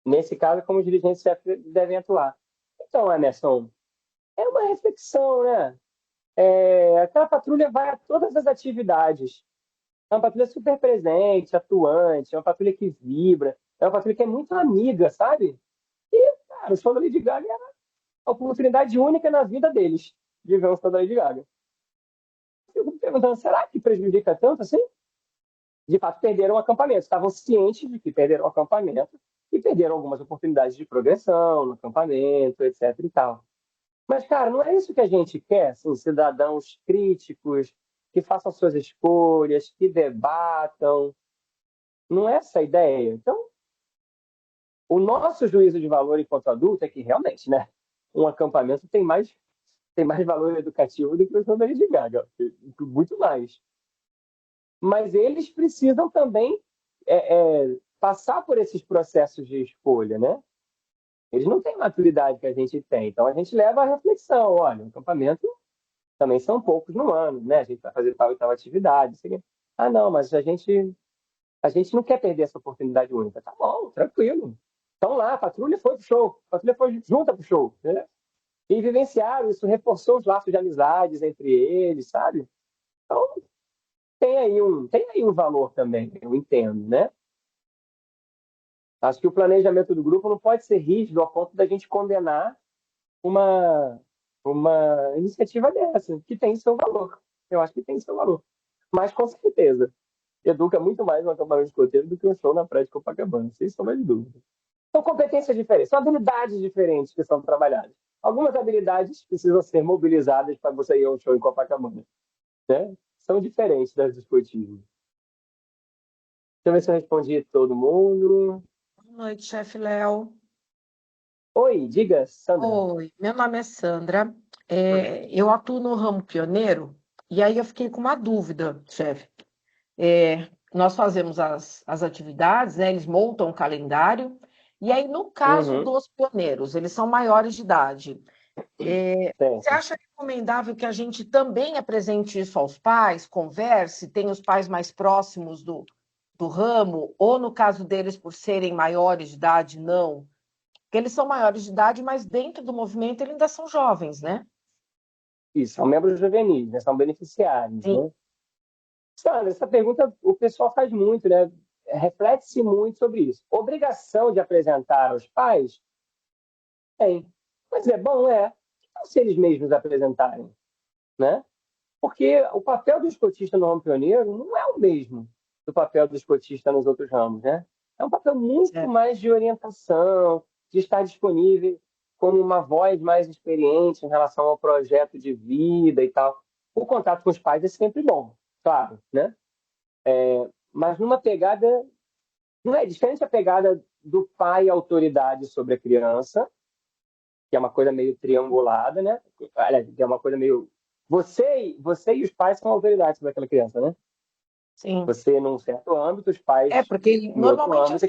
Nesse caso, como os dirigentes devem atuar? Então, Emerson, é uma reflexão, né? Aquela patrulha vai a todas as atividades. É uma patrulha super presente, atuante, é uma patrulha que vibra, é uma patrulha que é muito amiga, sabe? E, cara, o show da Lady Gaga era a oportunidade única na vida deles de ver o show da Lady Gaga. Eu fico me perguntando, será que prejudica tanto assim? De fato, perderam o acampamento. Estavam cientes de que perderam o acampamento e perderam algumas oportunidades de progressão no acampamento, etc. e tal. Mas, cara, não é isso que a gente quer, assim, cidadãos críticos, que façam suas escolhas, que debatam. Não é essa a ideia. Então, o nosso juízo de valor enquanto adulto é que, realmente, né, um acampamento tem mais valor educativo do que o show da Lady Gaga. Muito mais. Mas eles precisam também passar por esses processos de escolha, né? Eles não têm a maturidade que a gente tem. Então, a gente leva a reflexão. Olha, o acampamento também são poucos no ano, né? A gente vai fazer tal e tal atividade. Assim. Não, mas a gente não quer perder essa oportunidade única. Tá bom, tranquilo. Então lá, a patrulha foi pro show. A patrulha foi junta pro show. Né? E vivenciaram, isso reforçou os laços de amizades entre eles, sabe? Então, tem aí um valor também, eu entendo, né? Acho que o planejamento do grupo não pode ser rígido ao ponto da gente condenar uma iniciativa dessa, que tem seu valor. Eu acho que tem seu valor. Mas, com certeza, educa muito mais um acampamento escoteiro do que um show na praia de Copacabana, sem sombra de dúvida. São competências diferentes, são habilidades diferentes que são trabalhadas. Algumas habilidades precisam ser mobilizadas para você ir a um show em Copacabana. Né? São diferentes das do escotismo. Deixa eu ver se eu respondi todo mundo. Boa noite, chefe Léo. Oi, diga, Sandra. Oi, meu nome é Sandra. Eu atuo no ramo pioneiro e aí eu fiquei com uma dúvida, chefe. Nós fazemos as atividades, né? Eles montam um calendário e aí, no caso dos pioneiros, eles são maiores de idade. Você acha recomendável que a gente também apresente isso aos pais, converse, tenha os pais mais próximos do ramo, ou no caso deles, por serem maiores de idade, não? Porque eles são maiores de idade, mas dentro do movimento eles ainda são jovens, né? Isso, são membros juvenis, né? São beneficiários. Sim. Né? Sandra, essa pergunta o pessoal faz muito, né? Reflete-se muito sobre isso. Obrigação de apresentar aos pais? Tem. Mas é bom, então, se eles mesmos apresentarem, né? Porque o papel do escotista no ramo pioneiro não é o mesmo do papel do escotista nos outros ramos, né? É um papel muito Certo. mais de orientação, de estar disponível como uma voz mais experiente em relação ao projeto de vida e tal. O contato com os pais é sempre bom, claro, né? Mas numa pegada, não é diferente a pegada do pai autoridade sobre a criança, que é uma coisa meio triangulada, né? Aliás, que é uma coisa meio você e os pais são autoridades sobre aquela criança, né? Sim. Você num certo âmbito, os É, pais porque em outro normalmente âmbito assim, e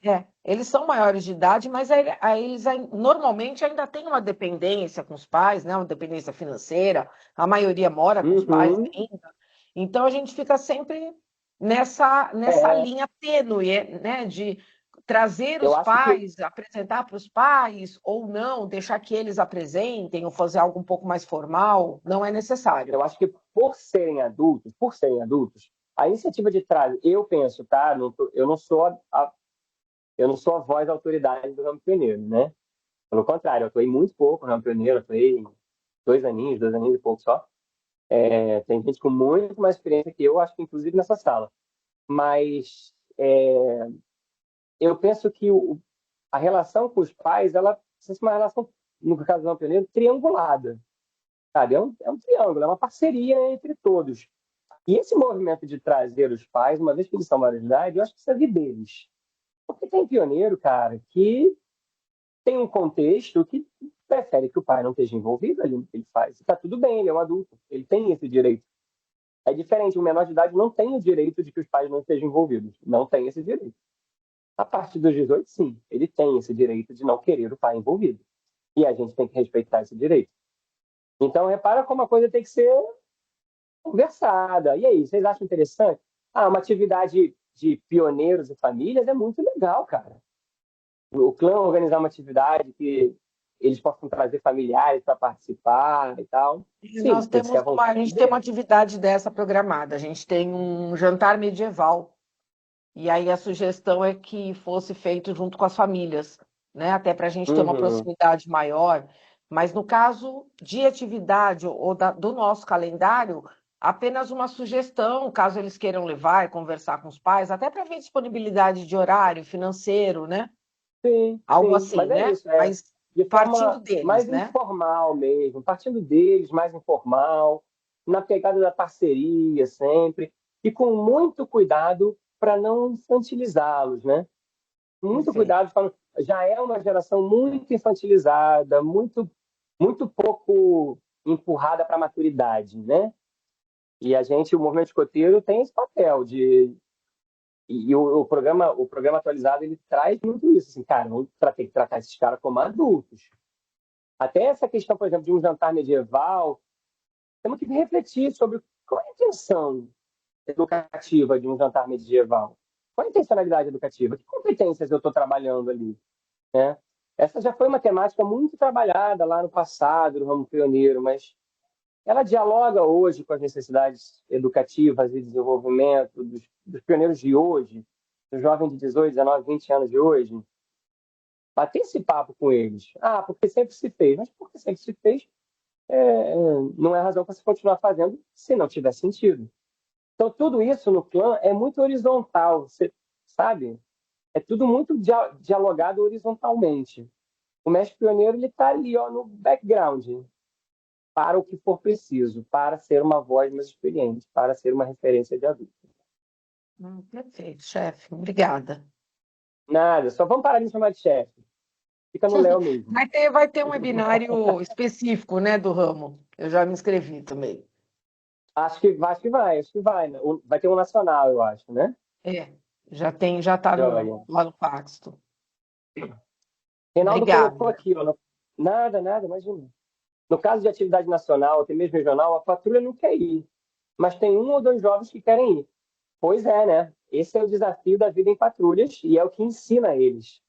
tal. eles são maiores de idade, mas aí eles normalmente ainda têm uma dependência com os pais, né? Uma dependência financeira, a maioria mora com os pais Uhum. ainda. Então a gente fica sempre nessa É, linha tênue, né? De trazer eu os acho que pais, apresentar para os pais, ou não, deixar que eles apresentem, ou fazer algo um pouco mais formal, não é necessário. eu acho que por serem adultos, a iniciativa de trás, eu penso, tá? Eu não sou a voz da autoridade do ramo pioneiro, né? Pelo contrário, eu atuei muito pouco no ramo pioneiro, eu atuei 2 aninhos e pouco só. Tem gente com muito mais experiência que eu, acho que inclusive nessa sala. Mas eu penso que a relação com os pais, ela precisa ser uma relação, no caso do ramo pioneiro, triangulada, sabe? É um triângulo, é uma parceria entre todos. E esse movimento de trazer os pais, uma vez que eles são maiores de idade, eu acho que precisa vir deles. Porque tem pioneiro, cara, que tem um contexto que prefere que o pai não esteja envolvido ali no que ele faz. Está tudo bem, ele é um adulto, ele tem esse direito. É diferente, o menor de idade não tem o direito de que os pais não estejam envolvidos. Não tem esse direito. A partir dos 18, sim, ele tem esse direito de não querer o pai envolvido. E a gente tem que respeitar esse direito. Então, repara como a coisa tem que ser conversada. E aí, vocês acham interessante? Ah, uma atividade de pioneiros e famílias é muito legal, cara. O clã organizar uma atividade que eles possam trazer familiares para participar e tal. E Sim, tem que ser a a vontade gente tem uma deles. atividade dessa programada. A gente tem um jantar medieval. E aí a sugestão é que fosse feito junto com as famílias, né? Até para a gente ter uma Uhum. proximidade maior. Mas no caso de atividade ou do nosso calendário, apenas uma sugestão, caso eles queiram levar e conversar com os pais, até para ver disponibilidade de horário financeiro, né? Sim, Algo sim. assim, Mas é né? isso, Mas de partindo forma deles, mais né? informal mesmo, partindo deles, mais informal, na pegada da parceria sempre, e com muito cuidado para não infantilizá-los, né? Muito Perfeito. cuidado, já é uma geração muito infantilizada, muito pouco empurrada para a maturidade, né? E a gente, o movimento escoteiro, tem esse papel de o programa atualizado ele traz muito isso, assim, cara, vamos ter que tratar esses caras como adultos. Até essa questão, por exemplo, de um jantar medieval, temos que refletir sobre qual é a intenção educativa de um jantar medieval. Qual é a intencionalidade educativa? Que competências eu estou trabalhando ali? Né? Essa já foi uma temática muito trabalhada lá no passado, no ramo pioneiro, mas ela dialoga hoje com as necessidades educativas e desenvolvimento dos pioneiros de hoje, dos jovens de 18, 19, 20 anos de hoje. Bater esse papo com eles. Ah, porque sempre se fez. Mas porque sempre se fez, não é razão para se continuar fazendo se não tiver sentido. Então, tudo isso no clã é muito horizontal, você sabe? É tudo muito dialogado horizontalmente. O mestre pioneiro ele está ali ó, no background, para o que for preciso, para ser uma voz mais experiente, para ser uma referência de adulto. Perfeito, chefe. Obrigada. Nada, só vamos parar de me chamar de chefe. Fica no Léo mesmo. Vai ter um webinário específico, né, do ramo. Eu já me inscrevi também. Acho que vai. Vai ter um nacional, eu acho, né? É, já está Joia. lá no Paxto. Reinaldo colocou Obrigada. aqui, ó. Nada, imagina. No caso de atividade nacional, até mesmo regional, a patrulha não quer ir. Mas tem um ou dois jovens que querem ir. Pois é, né? Esse é o desafio da vida em patrulhas e é o que ensina eles.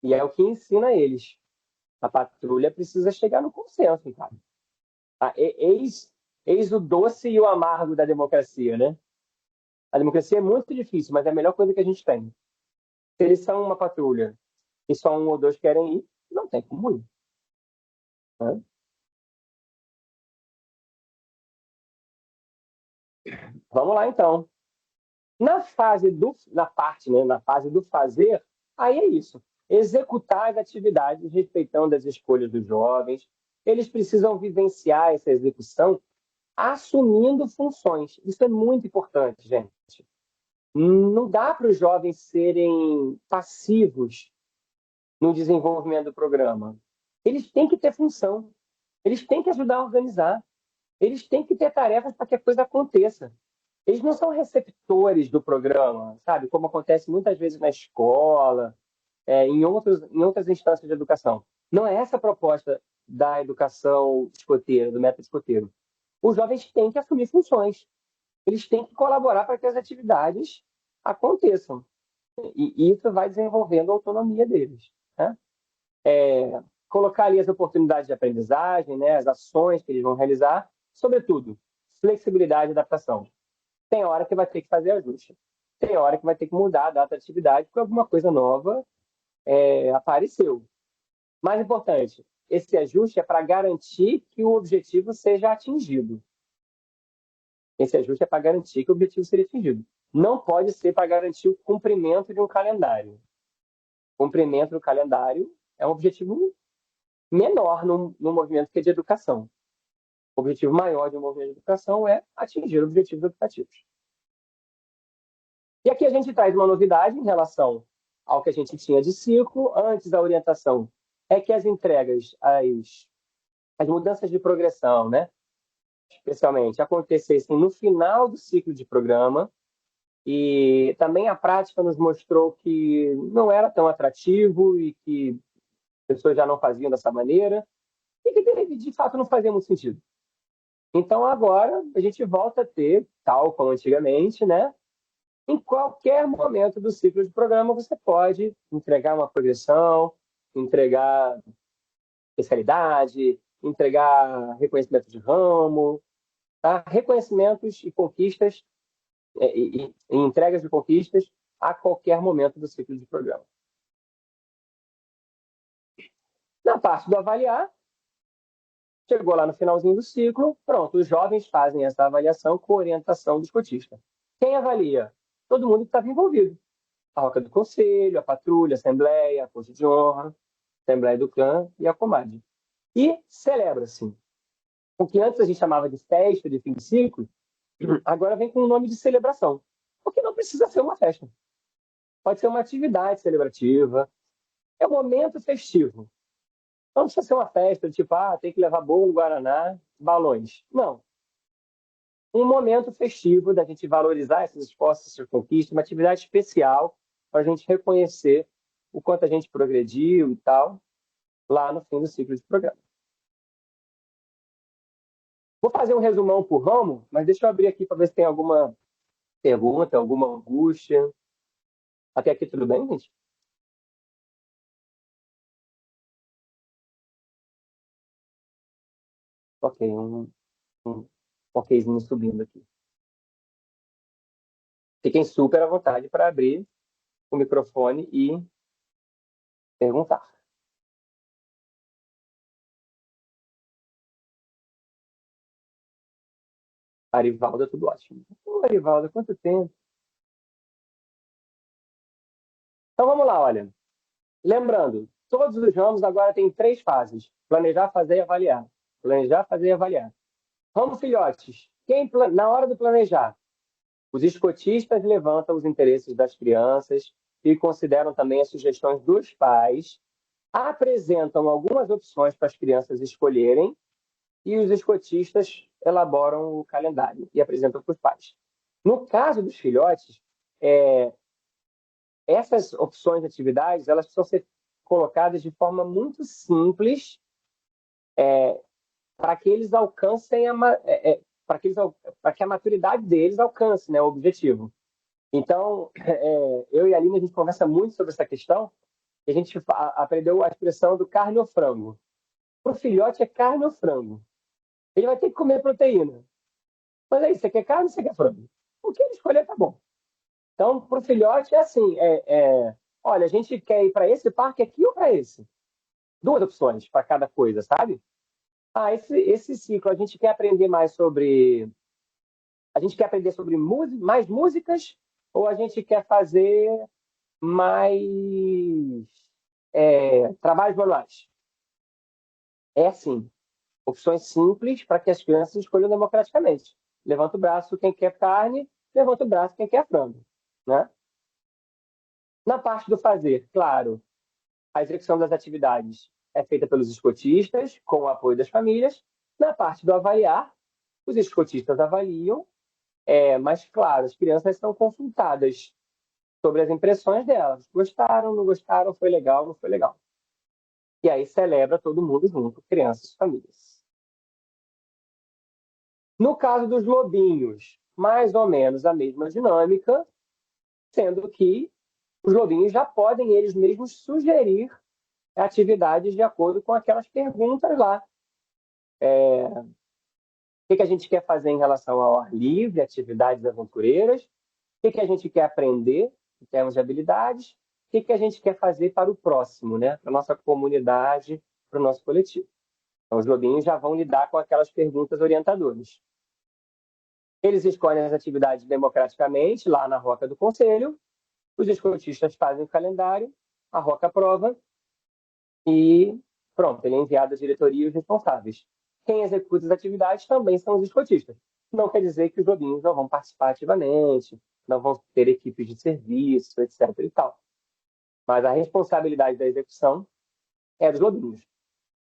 E é o que ensina eles. A patrulha precisa chegar no consenso, cara. Eis o doce e o amargo da democracia, né? A democracia é muito difícil, mas é a melhor coisa que a gente tem. Se eles são uma patrulha e só um ou dois querem ir, não tem como ir. Né? Vamos lá, então. Na fase do fazer, aí é isso. Executar as atividades respeitando as escolhas dos jovens. Eles precisam vivenciar essa execução assumindo funções. Isso é muito importante, gente. Não dá para os jovens serem passivos no desenvolvimento do programa. Eles têm que ter função. Eles têm que ajudar a organizar. Eles têm que ter tarefas para que a coisa aconteça. Eles não são receptores do programa, sabe? Como acontece muitas vezes na escola, em outras instâncias de educação. Não é essa a proposta da educação escoteira, do método escoteiro. Os jovens têm que assumir funções. Eles têm que colaborar para que as atividades aconteçam. E isso vai desenvolvendo a autonomia deles. Né? Colocar ali as oportunidades de aprendizagem, né? As ações que eles vão realizar, sobretudo, flexibilidade e adaptação. Tem hora que vai ter que fazer ajuste. Tem hora que vai ter que mudar a data de atividade porque alguma coisa nova apareceu. Mais importante, esse ajuste é para garantir que o objetivo seja atingido. Esse ajuste é para garantir que o objetivo seja atingido. Não pode ser para garantir o cumprimento de um calendário. O cumprimento do calendário é um objetivo menor no movimento que é de educação. O objetivo maior de um movimento de educação é atingir objetivos educativos. E aqui a gente traz uma novidade em relação ao que a gente tinha de ciclo. Antes, a orientação é que as entregas, as mudanças de progressão, né, especialmente, acontecessem no final do ciclo de programa. E também a prática nos mostrou que não era tão atrativo e que as pessoas já não faziam dessa maneira e que, de fato, não fazia muito sentido. Então, agora, a gente volta a ter, tal como antigamente, né? Em qualquer momento do ciclo de programa, você pode entregar uma progressão, entregar especialidade, entregar reconhecimento de ramo, tá? Reconhecimentos e conquistas, e entregas de conquistas a qualquer momento do ciclo de programa. Na parte do avaliar, chegou lá no finalzinho do ciclo, pronto, os jovens fazem essa avaliação com orientação do escotista. Quem avalia? Todo mundo que estava envolvido. A Roca do Conselho, a Patrulha, a Assembleia, a Corte de Honra, a Assembleia do Clã e a Comadre. E celebra-se. O que antes a gente chamava de festa de fim de ciclo, agora vem com o nome de celebração. Porque não precisa ser uma festa. Pode ser uma atividade celebrativa. É um momento festivo. Não precisa ser uma festa, tipo, tem que levar bolo, guaraná, balões. Não. Um momento festivo da gente valorizar esses esforços, essas conquistas, uma atividade especial para a gente reconhecer o quanto a gente progrediu e tal, lá no fim do ciclo de programa. Vou fazer um resumão por ramo, mas deixa eu abrir aqui para ver se tem alguma pergunta, alguma angústia. Até aqui tudo bem, gente? Ok, um okzinho subindo aqui. Fiquem super à vontade para abrir o microfone e perguntar. Arivalda, tudo ótimo. Arivalda, quanto tempo? Então vamos lá, olha. Lembrando, todos os ramos agora têm 3 fases: planejar, fazer e avaliar. Planejar, fazer e avaliar. Ramo filhotes. Na hora do planejar, os escotistas levantam os interesses das crianças e consideram também as sugestões dos pais, apresentam algumas opções para as crianças escolherem e os escotistas elaboram o calendário e apresentam para os pais. No caso dos filhotes, essas opções de atividades elas precisam ser colocadas de forma muito simples para que eles alcancem para que a maturidade deles alcance, né, o objetivo. Então, eu e a Aline, a gente conversa muito sobre essa questão e a gente aprendeu a expressão do carne ou frango. Para o filhote é carne ou frango. Ele vai ter que comer proteína. Mas aí, você quer carne ou você quer frango? O que ele escolher tá bom. Então, para o filhote é assim, olha, a gente quer ir para esse parque aqui ou para esse? 2 opções para cada coisa, sabe? Esse ciclo, a gente quer aprender mais sobre... A gente quer aprender sobre mais músicas ou a gente quer fazer mais trabalhos manuais? É assim, opções simples para que as crianças escolham democraticamente. Levanta o braço quem quer carne, levanta o braço quem quer frango, né? Na parte do fazer, claro, a execução das atividades é feita pelos escotistas, com o apoio das famílias. Na parte do avaliar, os escotistas avaliam, mas, claro, as crianças são consultadas sobre as impressões delas. Gostaram, não gostaram, foi legal, não foi legal. E aí celebra todo mundo junto, crianças e famílias. No caso dos lobinhos, mais ou menos a mesma dinâmica, sendo que os lobinhos já podem eles mesmos sugerir atividades de acordo com aquelas perguntas lá. O que a gente quer fazer em relação ao ar livre, atividades aventureiras? O que a gente quer aprender em termos de habilidades? O que a gente quer fazer para o próximo, né? Para a nossa comunidade, para o nosso coletivo. Então, os lobinhos já vão lidar com aquelas perguntas orientadoras. Eles escolhem as atividades democraticamente, lá na Roca do Conselho. Os escotistas fazem o calendário, a Roca aprova e pronto, ele é enviado à diretoria e os responsáveis. Quem executa as atividades também são os escotistas. Não quer dizer que os lobinhos não vão participar ativamente, não vão ter equipes de serviço, etc. e tal. Mas a responsabilidade da execução é dos lobinhos.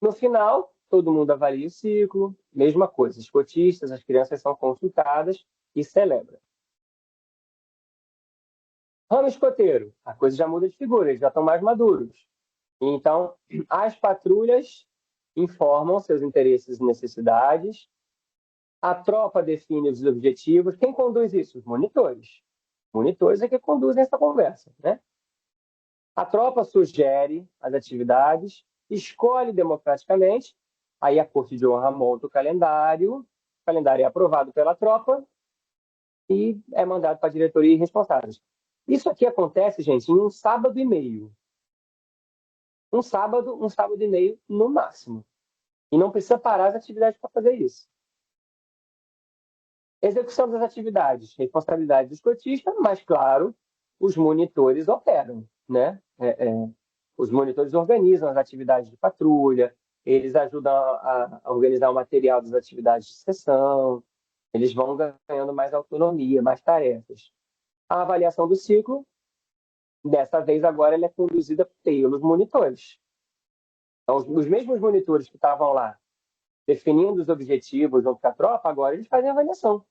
No final, todo mundo avalia o ciclo, mesma coisa. Os cotistas, as crianças são consultadas e celebram. Ramo escoteiro, a coisa já muda de figura, eles já estão mais maduros. Então, as patrulhas informam seus interesses e necessidades, a tropa define os objetivos. Quem conduz isso? Os monitores. Monitores é que conduzem essa conversa, né? A tropa sugere as atividades, escolhe democraticamente, aí a corte de honra monta o calendário é aprovado pela tropa e é mandado para a diretoria e responsáveis. Isso aqui acontece, gente, em um sábado e meio. Um sábado e meio no máximo. E não precisa parar as atividades para fazer isso. Execução das atividades, responsabilidade do escotista, mas, claro, os monitores operam, né? Os monitores organizam as atividades de patrulha, eles ajudam a organizar o material das atividades de sessão, eles vão ganhando mais autonomia, mais tarefas. A avaliação do ciclo, dessa vez agora, ela é conduzida pelos monitores. Então, os mesmos monitores que estavam lá definindo os objetivos junto com a tropa, agora eles fazem a avaliação,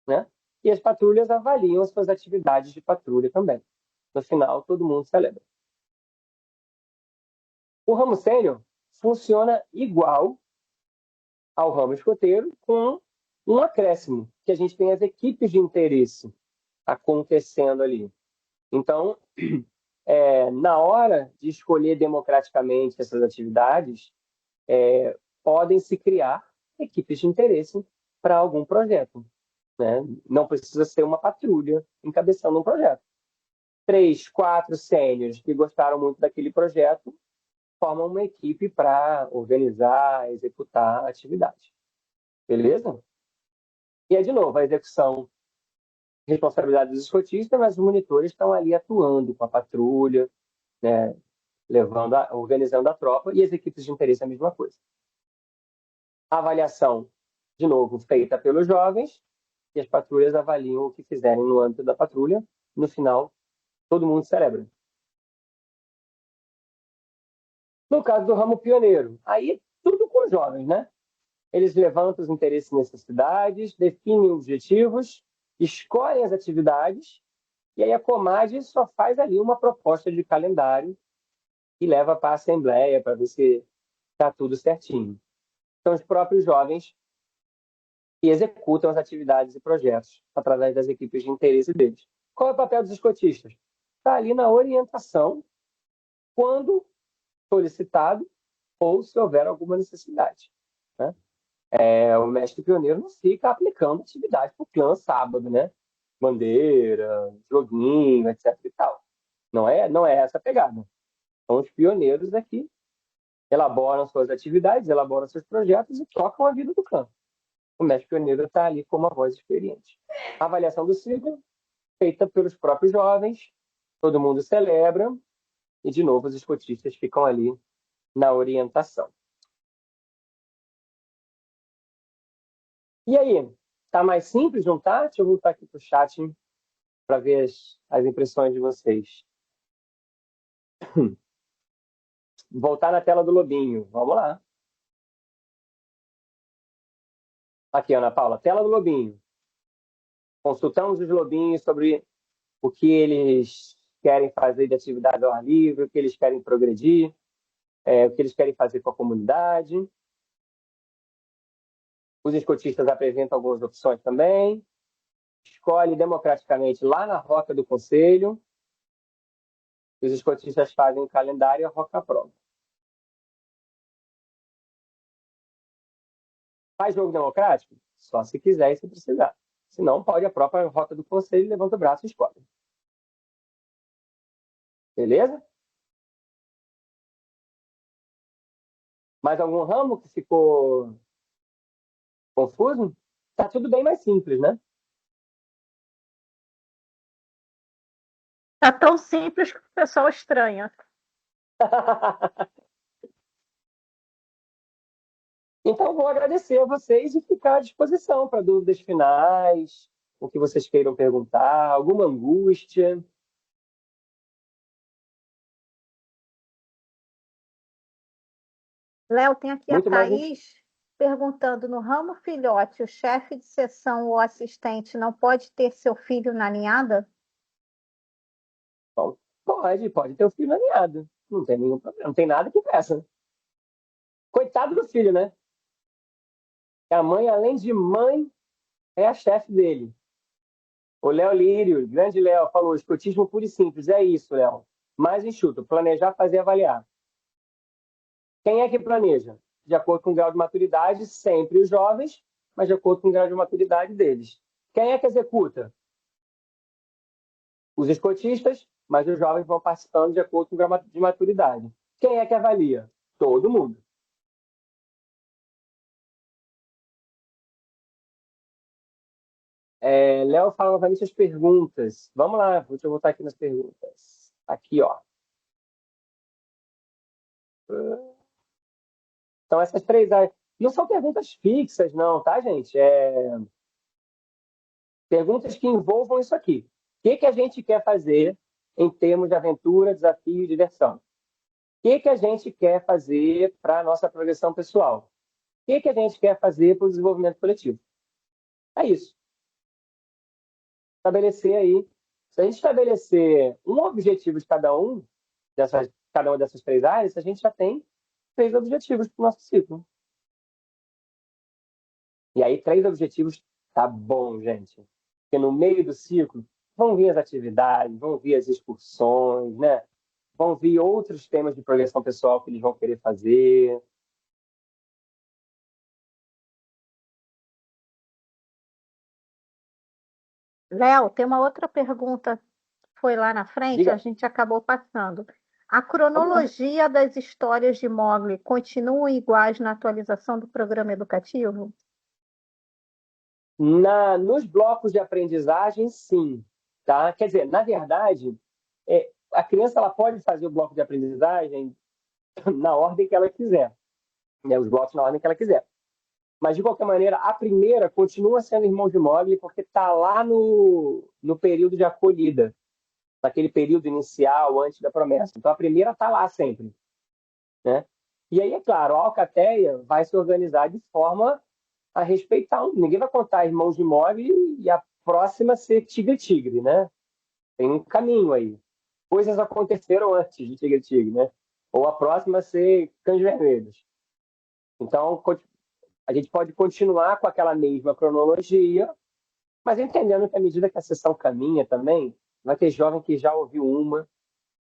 né? E as patrulhas avaliam as suas atividades de patrulha também. No final, todo mundo celebra. O ramo sênior funciona igual ao ramo escoteiro, com um acréscimo, que a gente tem as equipes de interesse acontecendo ali. Então, na hora de escolher democraticamente essas atividades, podem se criar equipes de interesse para algum projeto, né? Não precisa ser uma patrulha encabeçando um projeto. 3, 4 sêniores que gostaram muito daquele projeto formam uma equipe para organizar, executar a atividade. Beleza? E aí, de novo, a execução, responsabilidade dos escotistas, mas os monitores estão ali atuando com a patrulha, né, organizando a tropa, e as equipes de interesse a mesma coisa. A avaliação, de novo, feita pelos jovens, e as patrulhas avaliam o que fizerem no âmbito da patrulha. No final, todo mundo celebra. No caso do ramo pioneiro, aí tudo com os jovens, né? Eles levantam os interesses e necessidades, definem objetivos, escolhem as atividades, e aí a Comad só faz ali uma proposta de calendário e leva para a Assembleia para ver se está tudo certinho. São os próprios jovens que executam as atividades e projetos através das equipes de interesse deles. Qual é o papel dos escotistas? Está ali na orientação quando solicitado ou se houver alguma necessidade, né? O mestre pioneiro não fica aplicando atividade para o clã sábado, né? Bandeira, joguinho, etc. e tal. Não é essa a pegada. São os pioneiros aqui, elaboram suas atividades, elaboram seus projetos e tocam a vida do clã. O mestre pioneiro está ali como uma voz experiente. A avaliação do ciclo, feita pelos próprios jovens, todo mundo celebra, e de novo os escotistas ficam ali na orientação. E aí, tá mais simples, não tá? Deixa eu voltar aqui pro chat para ver as impressões de vocês. Voltar na tela do Lobinho, vamos lá. Aqui, Ana Paula, tela do Lobinho. Consultamos os lobinhos sobre o que eles querem fazer de atividade ao ar livre, o que eles querem progredir, o que eles querem fazer com a comunidade. Os escotistas apresentam algumas opções também. Escolhe democraticamente lá na Roca do Conselho. Os escotistas fazem o calendário e a Roca aprova. Faz jogo democrático? Só se quiser e se precisar. Se não, pode a própria Roca do Conselho, levanta o braço e escolhe. Beleza? Mais algum ramo que ficou confuso? Tá tudo bem mais simples, né? Tá tão simples que o pessoal estranha. Então, vou agradecer a vocês e ficar à disposição para dúvidas finais, o que vocês queiram perguntar, alguma angústia. Léo, tem aqui Muito a mais. Thaís perguntando: no ramo filhote, o chefe de seção ou assistente não pode ter seu filho na ninhada? Bom, pode ter o filho alinhado. Não tem nenhum problema, não tem nada que impeça. Coitado do filho, né? A mãe, além de mãe, é a chefe dele. O Léo Lírio, grande Léo, falou: escotismo puro e simples. É isso, Léo. Mais enxuto: planejar, fazer, avaliar. Quem é que planeja? De acordo com o grau de maturidade, sempre os jovens, mas de acordo com o grau de maturidade deles. Quem é que executa? Os escotistas, mas os jovens vão participando de acordo com o grau de maturidade. Quem é que avalia? Todo mundo. Léo fala novamente as perguntas. Vamos lá, deixa eu voltar aqui nas perguntas. Aqui, ó. Então, essas três áreas. Não são perguntas fixas, não, tá, gente? Perguntas que envolvam isso aqui. O que a gente quer fazer em termos de aventura, desafio e diversão? O que a gente quer fazer para a nossa progressão pessoal? O que a gente quer fazer para o desenvolvimento coletivo? É isso. Estabelecer aí. Se a gente estabelecer um objetivo de cada uma dessas três áreas, a gente já tem 3 objetivos para o nosso ciclo. E aí, 3 objetivos tá bom, gente. Porque no meio do ciclo vão vir as atividades, vão vir as excursões, né? Vão vir outros temas de progressão pessoal que eles vão querer fazer. Léo, tem uma outra pergunta que foi lá na frente, Diga. a gente acabou passando. A cronologia das histórias de Mowgli continua iguais na atualização do programa educativo? Nos blocos de aprendizagem, sim. Tá? Quer dizer, na verdade, a criança ela pode fazer o bloco de aprendizagem na ordem que ela quiser. Né? Os blocos na ordem que ela quiser. Mas, de qualquer maneira, a primeira continua sendo Irmão de Mowgli porque está lá no período de acolhida, naquele período inicial, antes da promessa. Então, a primeira está lá sempre. Né? E aí, é claro, a Alcateia vai se organizar de forma a respeitar. Ninguém vai contar Irmãos de Mowgli e a próxima ser Tigre-Tigre, né? Tem um caminho aí. Coisas aconteceram antes de Tigre-Tigre, né? Ou a próxima ser Cães Vermelhos. Então, a gente pode continuar com aquela mesma cronologia, mas entendendo que à medida que a sessão caminha também, vai ter jovem que já ouviu uma,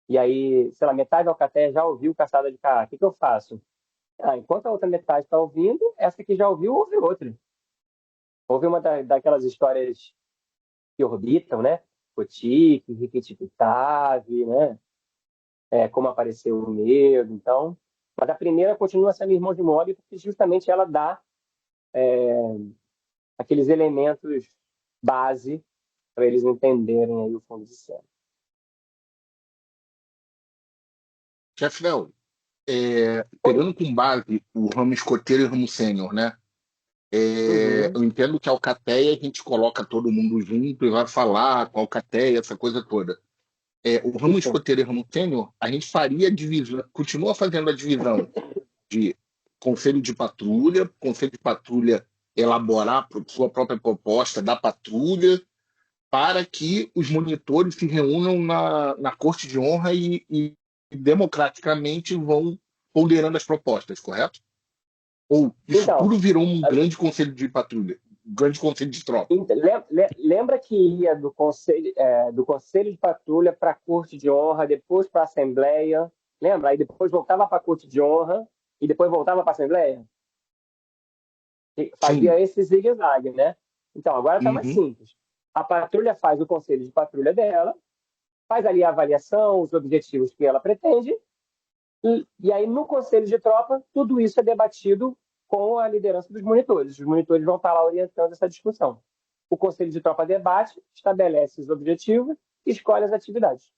e aí, sei lá, metade da Alcateia já ouviu Caçada de Cará. O que eu faço? Enquanto a outra metade está ouvindo, essa que já ouviu, ouve outra. Ouve uma daquelas histórias que orbitam, né? Cotique, Riquitiquitave, né? Como apareceu o medo, então. Mas a primeira continua sendo Irmão de Mowgli, porque justamente ela dá aqueles elementos base para eles entenderem aí o fundo de cena. Chefe Léo, pegando com base o ramo escoteiro e o ramo sênior, né? Eu entendo que a alcateia a gente coloca todo mundo junto e vai falar com a alcateia, essa coisa toda. O ramo escoteiro e o ramo sênior, a gente faria a divisão, continua fazendo a divisão de conselho de patrulha elaborar sua própria proposta da patrulha para que os monitores se reúnam na corte de honra e democraticamente vão ponderando as propostas, correto? Ou isso Então, tudo virou um grande conselho de patrulha, um grande conselho de tropa? Lembra que ia do conselho de patrulha para a corte de honra, depois para a assembleia, lembra? Aí depois voltava para a corte de honra e depois voltava para a assembleia? Fazia esse zigue-zague, né? Então, agora está mais simples. A patrulha faz o conselho de patrulha dela, faz ali a avaliação, os objetivos que ela pretende, e aí no conselho de tropa, tudo isso é debatido com a liderança dos monitores. Os monitores vão estar lá orientando essa discussão. O conselho de tropa debate, estabelece os objetivos e escolhe as atividades.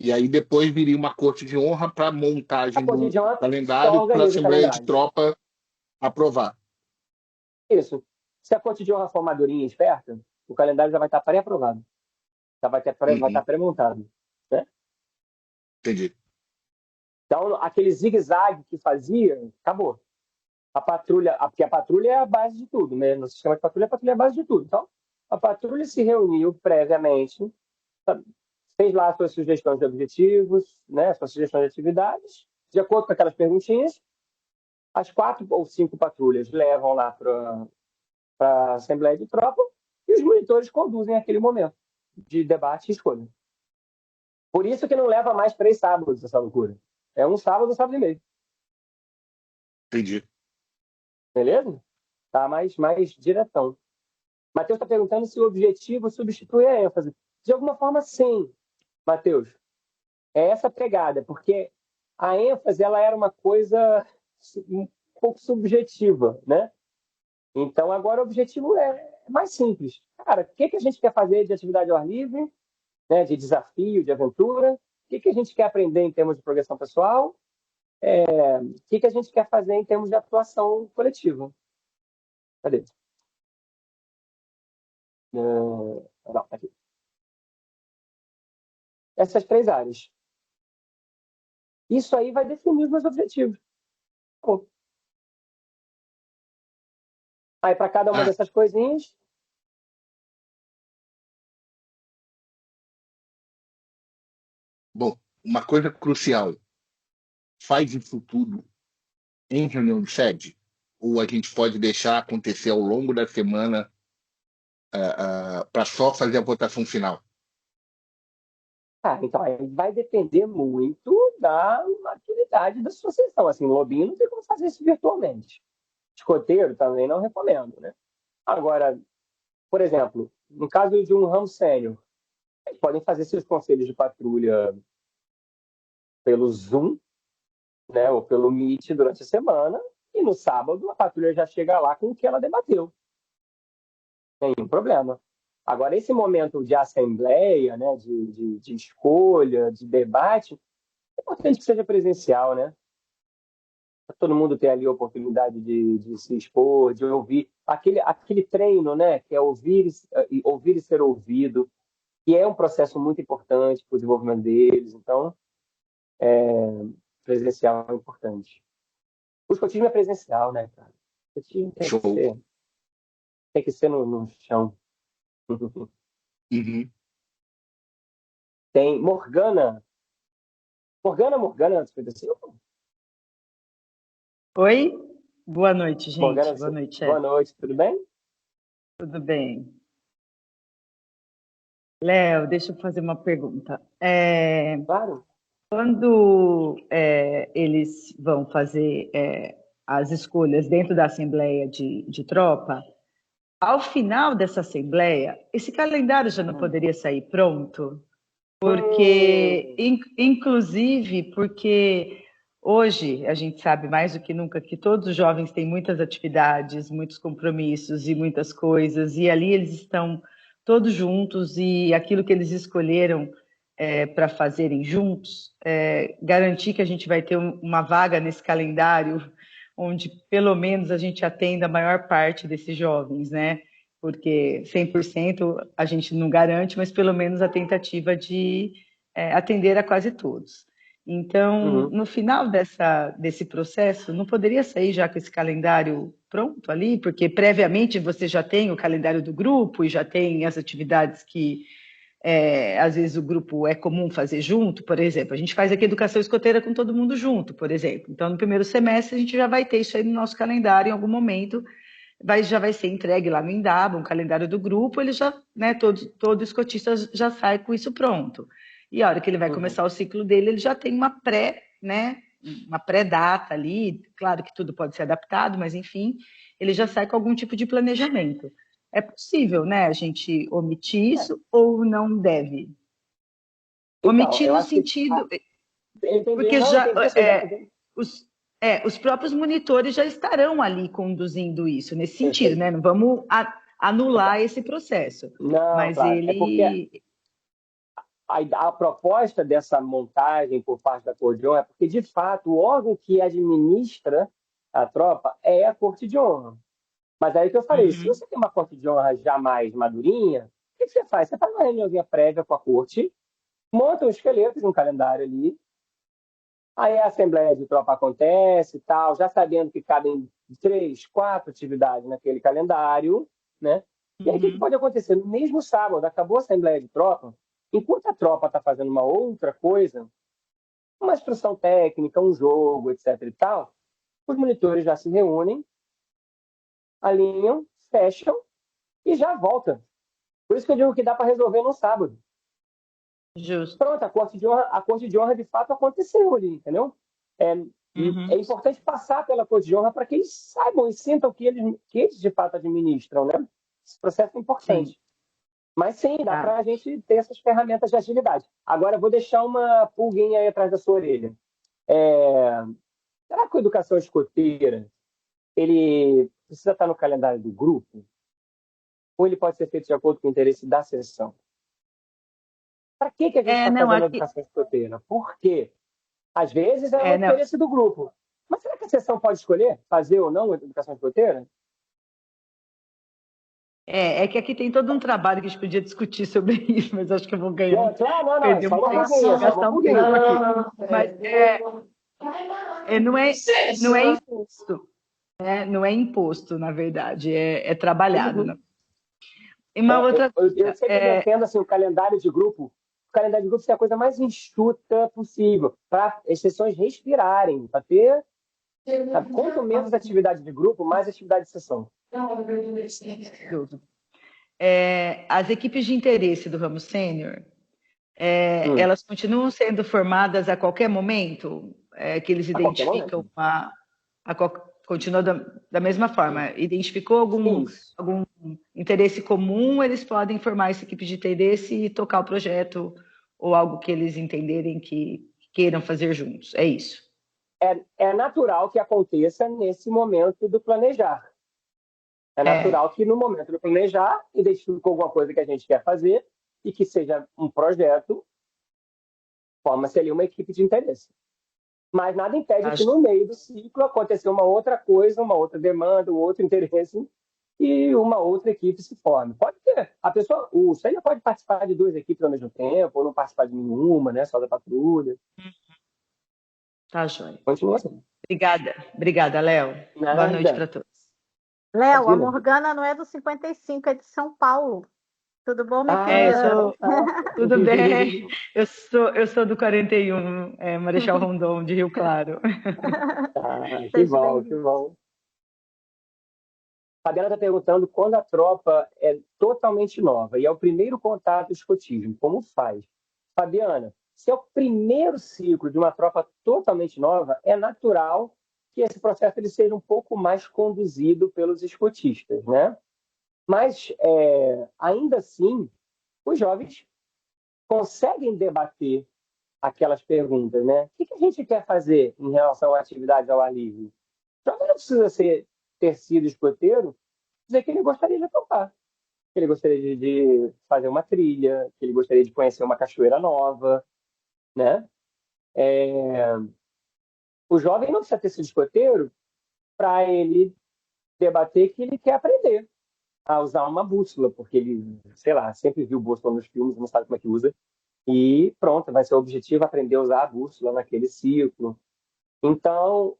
E aí depois viria uma corte de honra para montagem do calendário para a Assembleia de Tropa aprovar. Isso. Se a corte de honra for madurinha e esperta, o calendário já vai estar pré-aprovado. Já vai estar pré-montado. Né? Entendi. Então, aquele zigue-zague que fazia, acabou. A patrulha, porque a patrulha é a base de tudo, né? No sistema de patrulha, a patrulha é a base de tudo. Então, a patrulha se reuniu previamente, fez lá suas sugestões de objetivos, né? Suas sugestões de atividades, de acordo com aquelas perguntinhas. As 4 ou 5 patrulhas levam lá para a Assembleia de Tropa e os monitores conduzem aquele momento de debate e escolha. Por isso que não leva mais 3 sábados essa loucura. É um sábado e meio. Entendi. Beleza? Tá mais diretão. Matheus está perguntando se o objetivo substitui a ênfase. De alguma forma, sim, Matheus. É essa pegada, porque a ênfase ela era uma coisa um pouco subjetiva, né? Então, agora o objetivo é mais simples. Cara, o que a gente quer fazer de atividade ao ar livre, né? De desafio, de aventura? O que a gente quer aprender em termos de progressão pessoal? O que a gente quer fazer em termos de atuação coletiva? Cadê? Não, aqui. Essas 3 áreas. Isso aí vai definir os meus objetivos. Bom. Aí, para cada uma dessas coisinhas... Bom, uma coisa crucial. Faz isso tudo em reunião de sede? Ou a gente pode deixar acontecer ao longo da semana para só fazer a votação final? Então, aí vai depender muito da maturidade da associação. Assim, lobinho não tem como fazer isso virtualmente. Escoteiro também não recomendo, né? Agora, por exemplo, no caso de um ramo sênior, eles podem fazer seus conselhos de patrulha pelo Zoom, né, ou pelo Meet durante a semana, e no sábado a patrulha já chega lá com o que ela debateu. Nenhum problema. Agora, esse momento de assembleia, né, de escolha, de debate, é importante que seja presencial, né? Para todo mundo ter ali a oportunidade de se expor, de ouvir. Aquele treino, né, que é ouvir e ser ouvido, que é um processo muito importante para o desenvolvimento deles. Então, presencial é importante. O escotismo é presencial, né, cara? O escotismo tem que ser no chão. Tem Morgana 55? Oi? Boa noite, gente. Morgana, boa noite, chefe. Boa noite, tudo bem? Tudo bem. Léo, deixa eu fazer uma pergunta. Claro. Quando eles vão fazer as escolhas dentro da Assembleia de Tropa, ao final dessa Assembleia, esse calendário já não poderia sair pronto? Porque, inclusive, porque hoje a gente sabe mais do que nunca que todos os jovens têm muitas atividades, muitos compromissos e muitas coisas, e ali eles estão todos juntos, e aquilo que eles escolheram para fazerem juntos, garantir que a gente vai ter uma vaga nesse calendário onde pelo menos a gente atenda a maior parte desses jovens, né? Porque 100% a gente não garante, mas pelo menos a tentativa de atender a quase todos. Então, no final desse processo, não poderia sair já com esse calendário pronto ali, porque previamente você já tem o calendário do grupo e já tem as atividades que às vezes o grupo é comum fazer junto, por exemplo. A gente faz aqui educação escoteira com todo mundo junto, por exemplo. Então, no primeiro semestre, a gente já vai ter isso aí no nosso calendário em algum momento, já vai ser entregue lá no Indaba, um calendário do grupo, ele já, né, todo escotista já sai com isso pronto. E a hora que ele vai começar o ciclo dele, ele já tem uma pré-data ali, claro que tudo pode ser adaptado, mas enfim, ele já sai com algum tipo de planejamento. É possível, né, a gente omitir isso ou não deve? Então, omitir no sentido... porque já os próprios monitores já estarão ali conduzindo isso, nesse sentido, né? Não vamos anular esse processo. Não, mas claro. ele... É porque a proposta dessa montagem por parte da Corte de Honra é porque, de fato, o órgão que administra a tropa é a Corte de Honra. Mas aí que eu falei, se você tem uma Corte de Honra já mais madurinha, o que você faz? Você faz uma reuniãozinha prévia com a Corte, monta um esqueleto de um calendário ali, aí a Assembleia de Tropa acontece e tal, já sabendo que cabem 3, 4 atividades naquele calendário, né? E aí o que pode acontecer? No mesmo sábado, acabou a Assembleia de Tropa, enquanto a tropa está fazendo uma outra coisa, uma instrução técnica, um jogo, etc. e tal, os monitores já se reúnem, alinham, fecham e já voltam. Por isso que eu digo que dá para resolver no sábado. Justo. Pronto, a Corte de Honra de fato aconteceu ali, entendeu? É importante passar pela Corte de Honra para que eles saibam e sintam que eles de fato administram, né? Esse processo é importante. Sim. Mas sim, dá para a gente ter essas ferramentas de agilidade. Agora, eu vou deixar uma pulguinha aí atrás da sua orelha. Será que a educação escoteira ele precisa estar no calendário do grupo? Ou ele pode ser feito de acordo com o interesse da sessão? Para que a gente está fazendo a educação escoteira? Por quê? Às vezes é o interesse do grupo. Mas será que a sessão pode escolher fazer ou não a educação escoteira? É que aqui tem todo um trabalho que a gente podia discutir sobre isso, mas acho que eu vou ganhar. Não, perder uma Mas não é imposto. Né? Não é imposto, na verdade, é trabalhado. Né? E uma outra eu sempre defendo assim, o calendário de grupo. O calendário de grupo é a coisa mais enxuta possível, para as sessões respirarem, para ter. Sabe? Quanto menos atividade de grupo, mais atividade de sessão. As equipes de interesse do ramo sênior, elas continuam sendo formadas a qualquer momento, que eles identificam continua da mesma forma. Identificou algum interesse comum, eles podem formar essa equipe de interesse e tocar o projeto ou algo que eles entenderem que queiram fazer juntos. É isso. É natural que aconteça nesse momento do planejar. É natural que no momento do planejar, identificou alguma coisa que a gente quer fazer e que seja um projeto, forma-se ali uma equipe de interesse. Mas nada impede que no meio do ciclo aconteça uma outra coisa, uma outra demanda, um outro interesse e uma outra equipe se forme. Pode ter. O sênior pode participar de 2 equipes ao mesmo tempo, ou não participar de nenhuma, né? Só da patrulha. Tá, joia. Continua assim. Obrigada, Léo. Boa noite para todos. Léo, a Morgana não é do 55, é de São Paulo. Tudo bom, minha filha? Tudo bem. Eu sou do 41, Marechal Rondon, de Rio Claro. Que bom, que bom. Fabiana está perguntando quando a tropa é totalmente nova e é o primeiro contato escotismo, como faz? Fabiana, se é o primeiro ciclo de uma tropa totalmente nova, é natural que esse processo ele seja um pouco mais conduzido pelos escotistas, né? Mas, ainda assim, os jovens conseguem debater aquelas perguntas, né? O que a gente quer fazer em relação a atividades ao ar livre? O jovem não precisa ter sido escoteiro, dizer que ele gostaria de acampar. que ele gostaria de fazer uma trilha, que ele gostaria de conhecer uma cachoeira nova, né? O jovem não precisa ter sido escoteiro para ele debater que ele quer aprender a usar uma bússola, porque ele, sei lá, sempre viu bússola nos filmes, não sabe como é que usa, e pronto, vai ser o objetivo aprender a usar a bússola naquele ciclo. Então,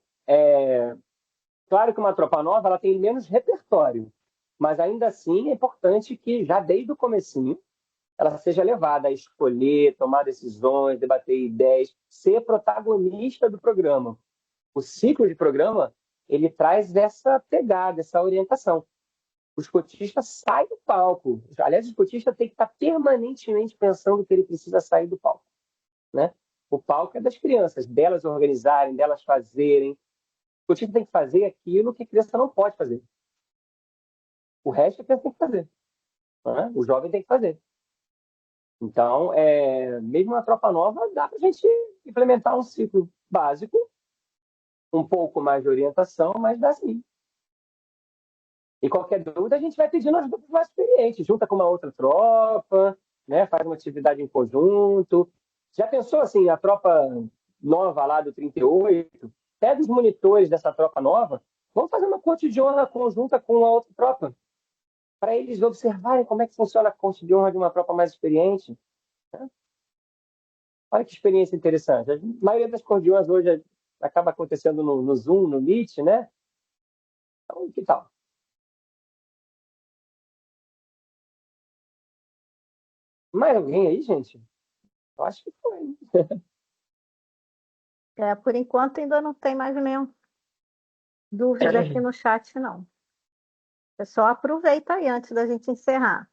claro que uma tropa nova ela tem menos repertório, mas ainda assim é importante que já desde o comecinho ela seja levada a escolher, tomar decisões, debater ideias, ser protagonista do programa. O ciclo de programa ele traz essa pegada, essa orientação. O escotista sai do palco. Aliás, o escotista tem que estar permanentemente pensando que ele precisa sair do palco, né? O palco é das crianças, delas organizarem, delas fazerem. O escotista tem que fazer aquilo que a criança não pode fazer. O resto a criança tem que fazer, né? O jovem tem que fazer. Então, mesmo na tropa nova, dá para a gente implementar um ciclo básico, um pouco mais de orientação, mas dá sim. E qualquer dúvida, a gente vai pedindo aos grupos mais experientes, junta com uma outra tropa, né? Faz uma atividade em conjunto. Já pensou assim, a tropa nova lá do 38, pega os monitores dessa tropa nova, vamos fazer uma corte de honra conjunta com a outra tropa, para eles observarem como é que funciona a corte de honra de uma tropa mais experiente. Né? Olha que experiência interessante. A maioria das cordiões hoje acaba acontecendo no Zoom, no Meet, né? Então, que tal? Mais alguém aí, gente? Eu acho que foi. Por enquanto ainda não tem mais nenhuma dúvida aqui no chat, não. Pessoal, aproveita aí antes da gente encerrar.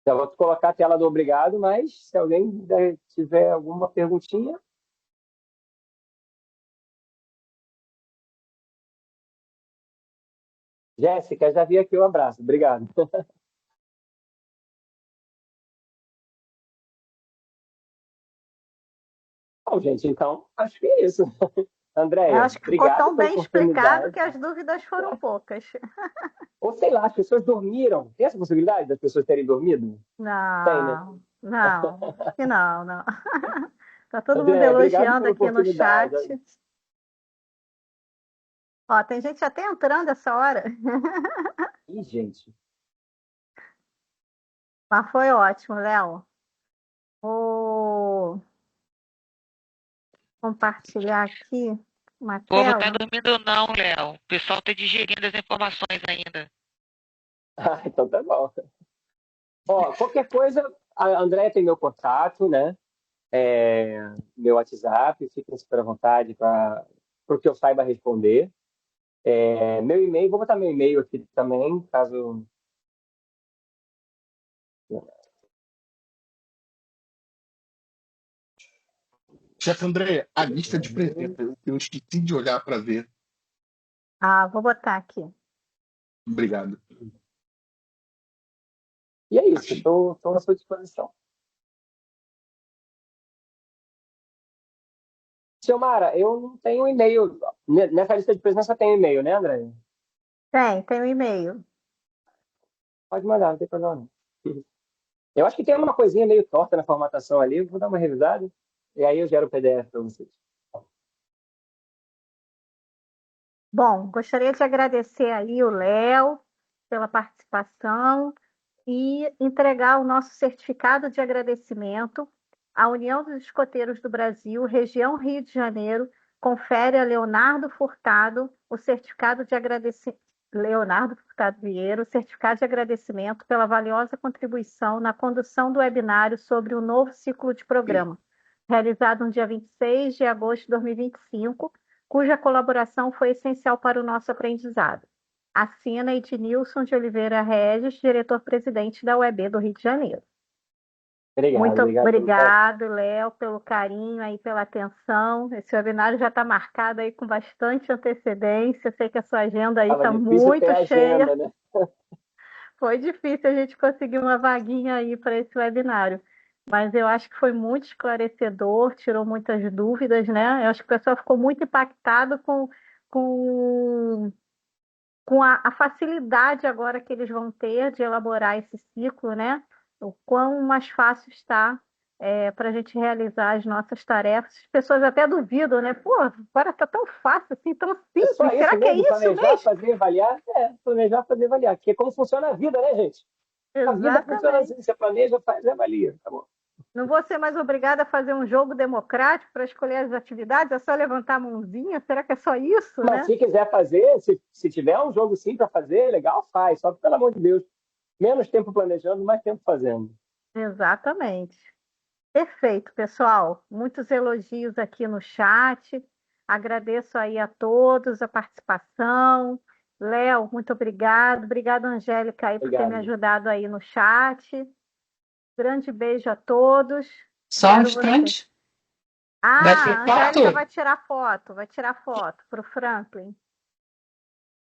Já vou colocar a tela do obrigado, mas se alguém tiver alguma perguntinha. Jéssica, já vi aqui o abraço. Obrigado. Bom, gente, então, acho que é isso. Eu Andréia, acho que ficou obrigado tão pela bem explicado oportunidade. que as dúvidas foram poucas. Ou sei lá, as pessoas dormiram. Tem essa possibilidade das pessoas terem dormido? Tem, né? Não, acho que não, não. Tá todo mundo Andréia, obrigado elogiando pela aqui no oportunidade. chat. Ó, tem gente até entrando essa hora. Ih, gente. Mas foi ótimo, Léo. Vou compartilhar aqui uma O povo tá tela. dormindo não, Léo. O pessoal tá digerindo as informações ainda. Ah, então tá bom. Ó, qualquer coisa, a Andréia tem meu contato, né? Meu WhatsApp, fiquem super à vontade para o que eu saiba responder. Meu e-mail, vou botar meu e-mail aqui também, caso. Chefe André, a lista de presença, eu esqueci de olhar para ver. Vou botar aqui. Obrigado. E é isso, estou à sua disposição. Silmara, eu não tenho e-mail. Nessa lista de presença tem e-mail, né, André? Tem um e-mail. Pode mandar, não tem problema não. Eu acho que tem uma coisinha meio torta na formatação ali, vou dar uma revisada, e aí eu gero o PDF para vocês. Bom, gostaria de agradecer aí o Léo pela participação e entregar o nosso certificado de agradecimento à União dos Escoteiros do Brasil, região Rio de Janeiro, confere a Leonardo Furtado o certificado de agradecimento. Leonardo Furtado Vieira, o certificado de agradecimento pela valiosa contribuição na condução do webinário sobre o novo ciclo de programa, realizado no dia 26 de agosto de 2025, cuja colaboração foi essencial para o nosso aprendizado. Assina Ednilson de Oliveira Regis, diretor-presidente da UEB do Rio de Janeiro. Muito Obrigado pelo obrigado, Léo, pelo carinho aí, pela atenção. Esse webinário já está marcado aí com bastante antecedência. Sei que a sua agenda aí está muito ter cheia. agenda, né? Foi difícil a gente conseguir uma vaguinha aí para esse webinário. Mas eu acho que foi muito esclarecedor, tirou muitas dúvidas, né? Eu acho que o pessoal ficou muito impactado com com a facilidade agora que eles vão ter de elaborar esse ciclo, né? O quão mais fácil está para a gente realizar as nossas tarefas. As pessoas até duvidam, né? Pô, agora está tão fácil, assim, tão É simples. só Será isso que é mesmo, isso planejar, mesmo? fazer e avaliar? Planejar, fazer e avaliar. Que é como funciona a vida, né, gente? A vida funciona Exatamente. assim, você planeja, faz e avalia. Tá bom. Não vou ser mais obrigada a fazer um jogo democrático para escolher as atividades, é só levantar a mãozinha? Será que é só isso, Mas né? se quiser fazer, se tiver um jogo sim para fazer, legal, faz. Só que, pelo amor de Deus, menos tempo planejando, mais tempo fazendo. Exatamente. Perfeito, pessoal. Muitos elogios aqui no chat. Agradeço aí a todos a participação. Léo, muito obrigado. Obrigada, Angélica, aí por ter me Obrigado. ajudado aí no chat. Grande beijo a todos. Só um Quero você. instante. Vai Ah, ter a Angélica foto? vai tirar foto para o Franklin.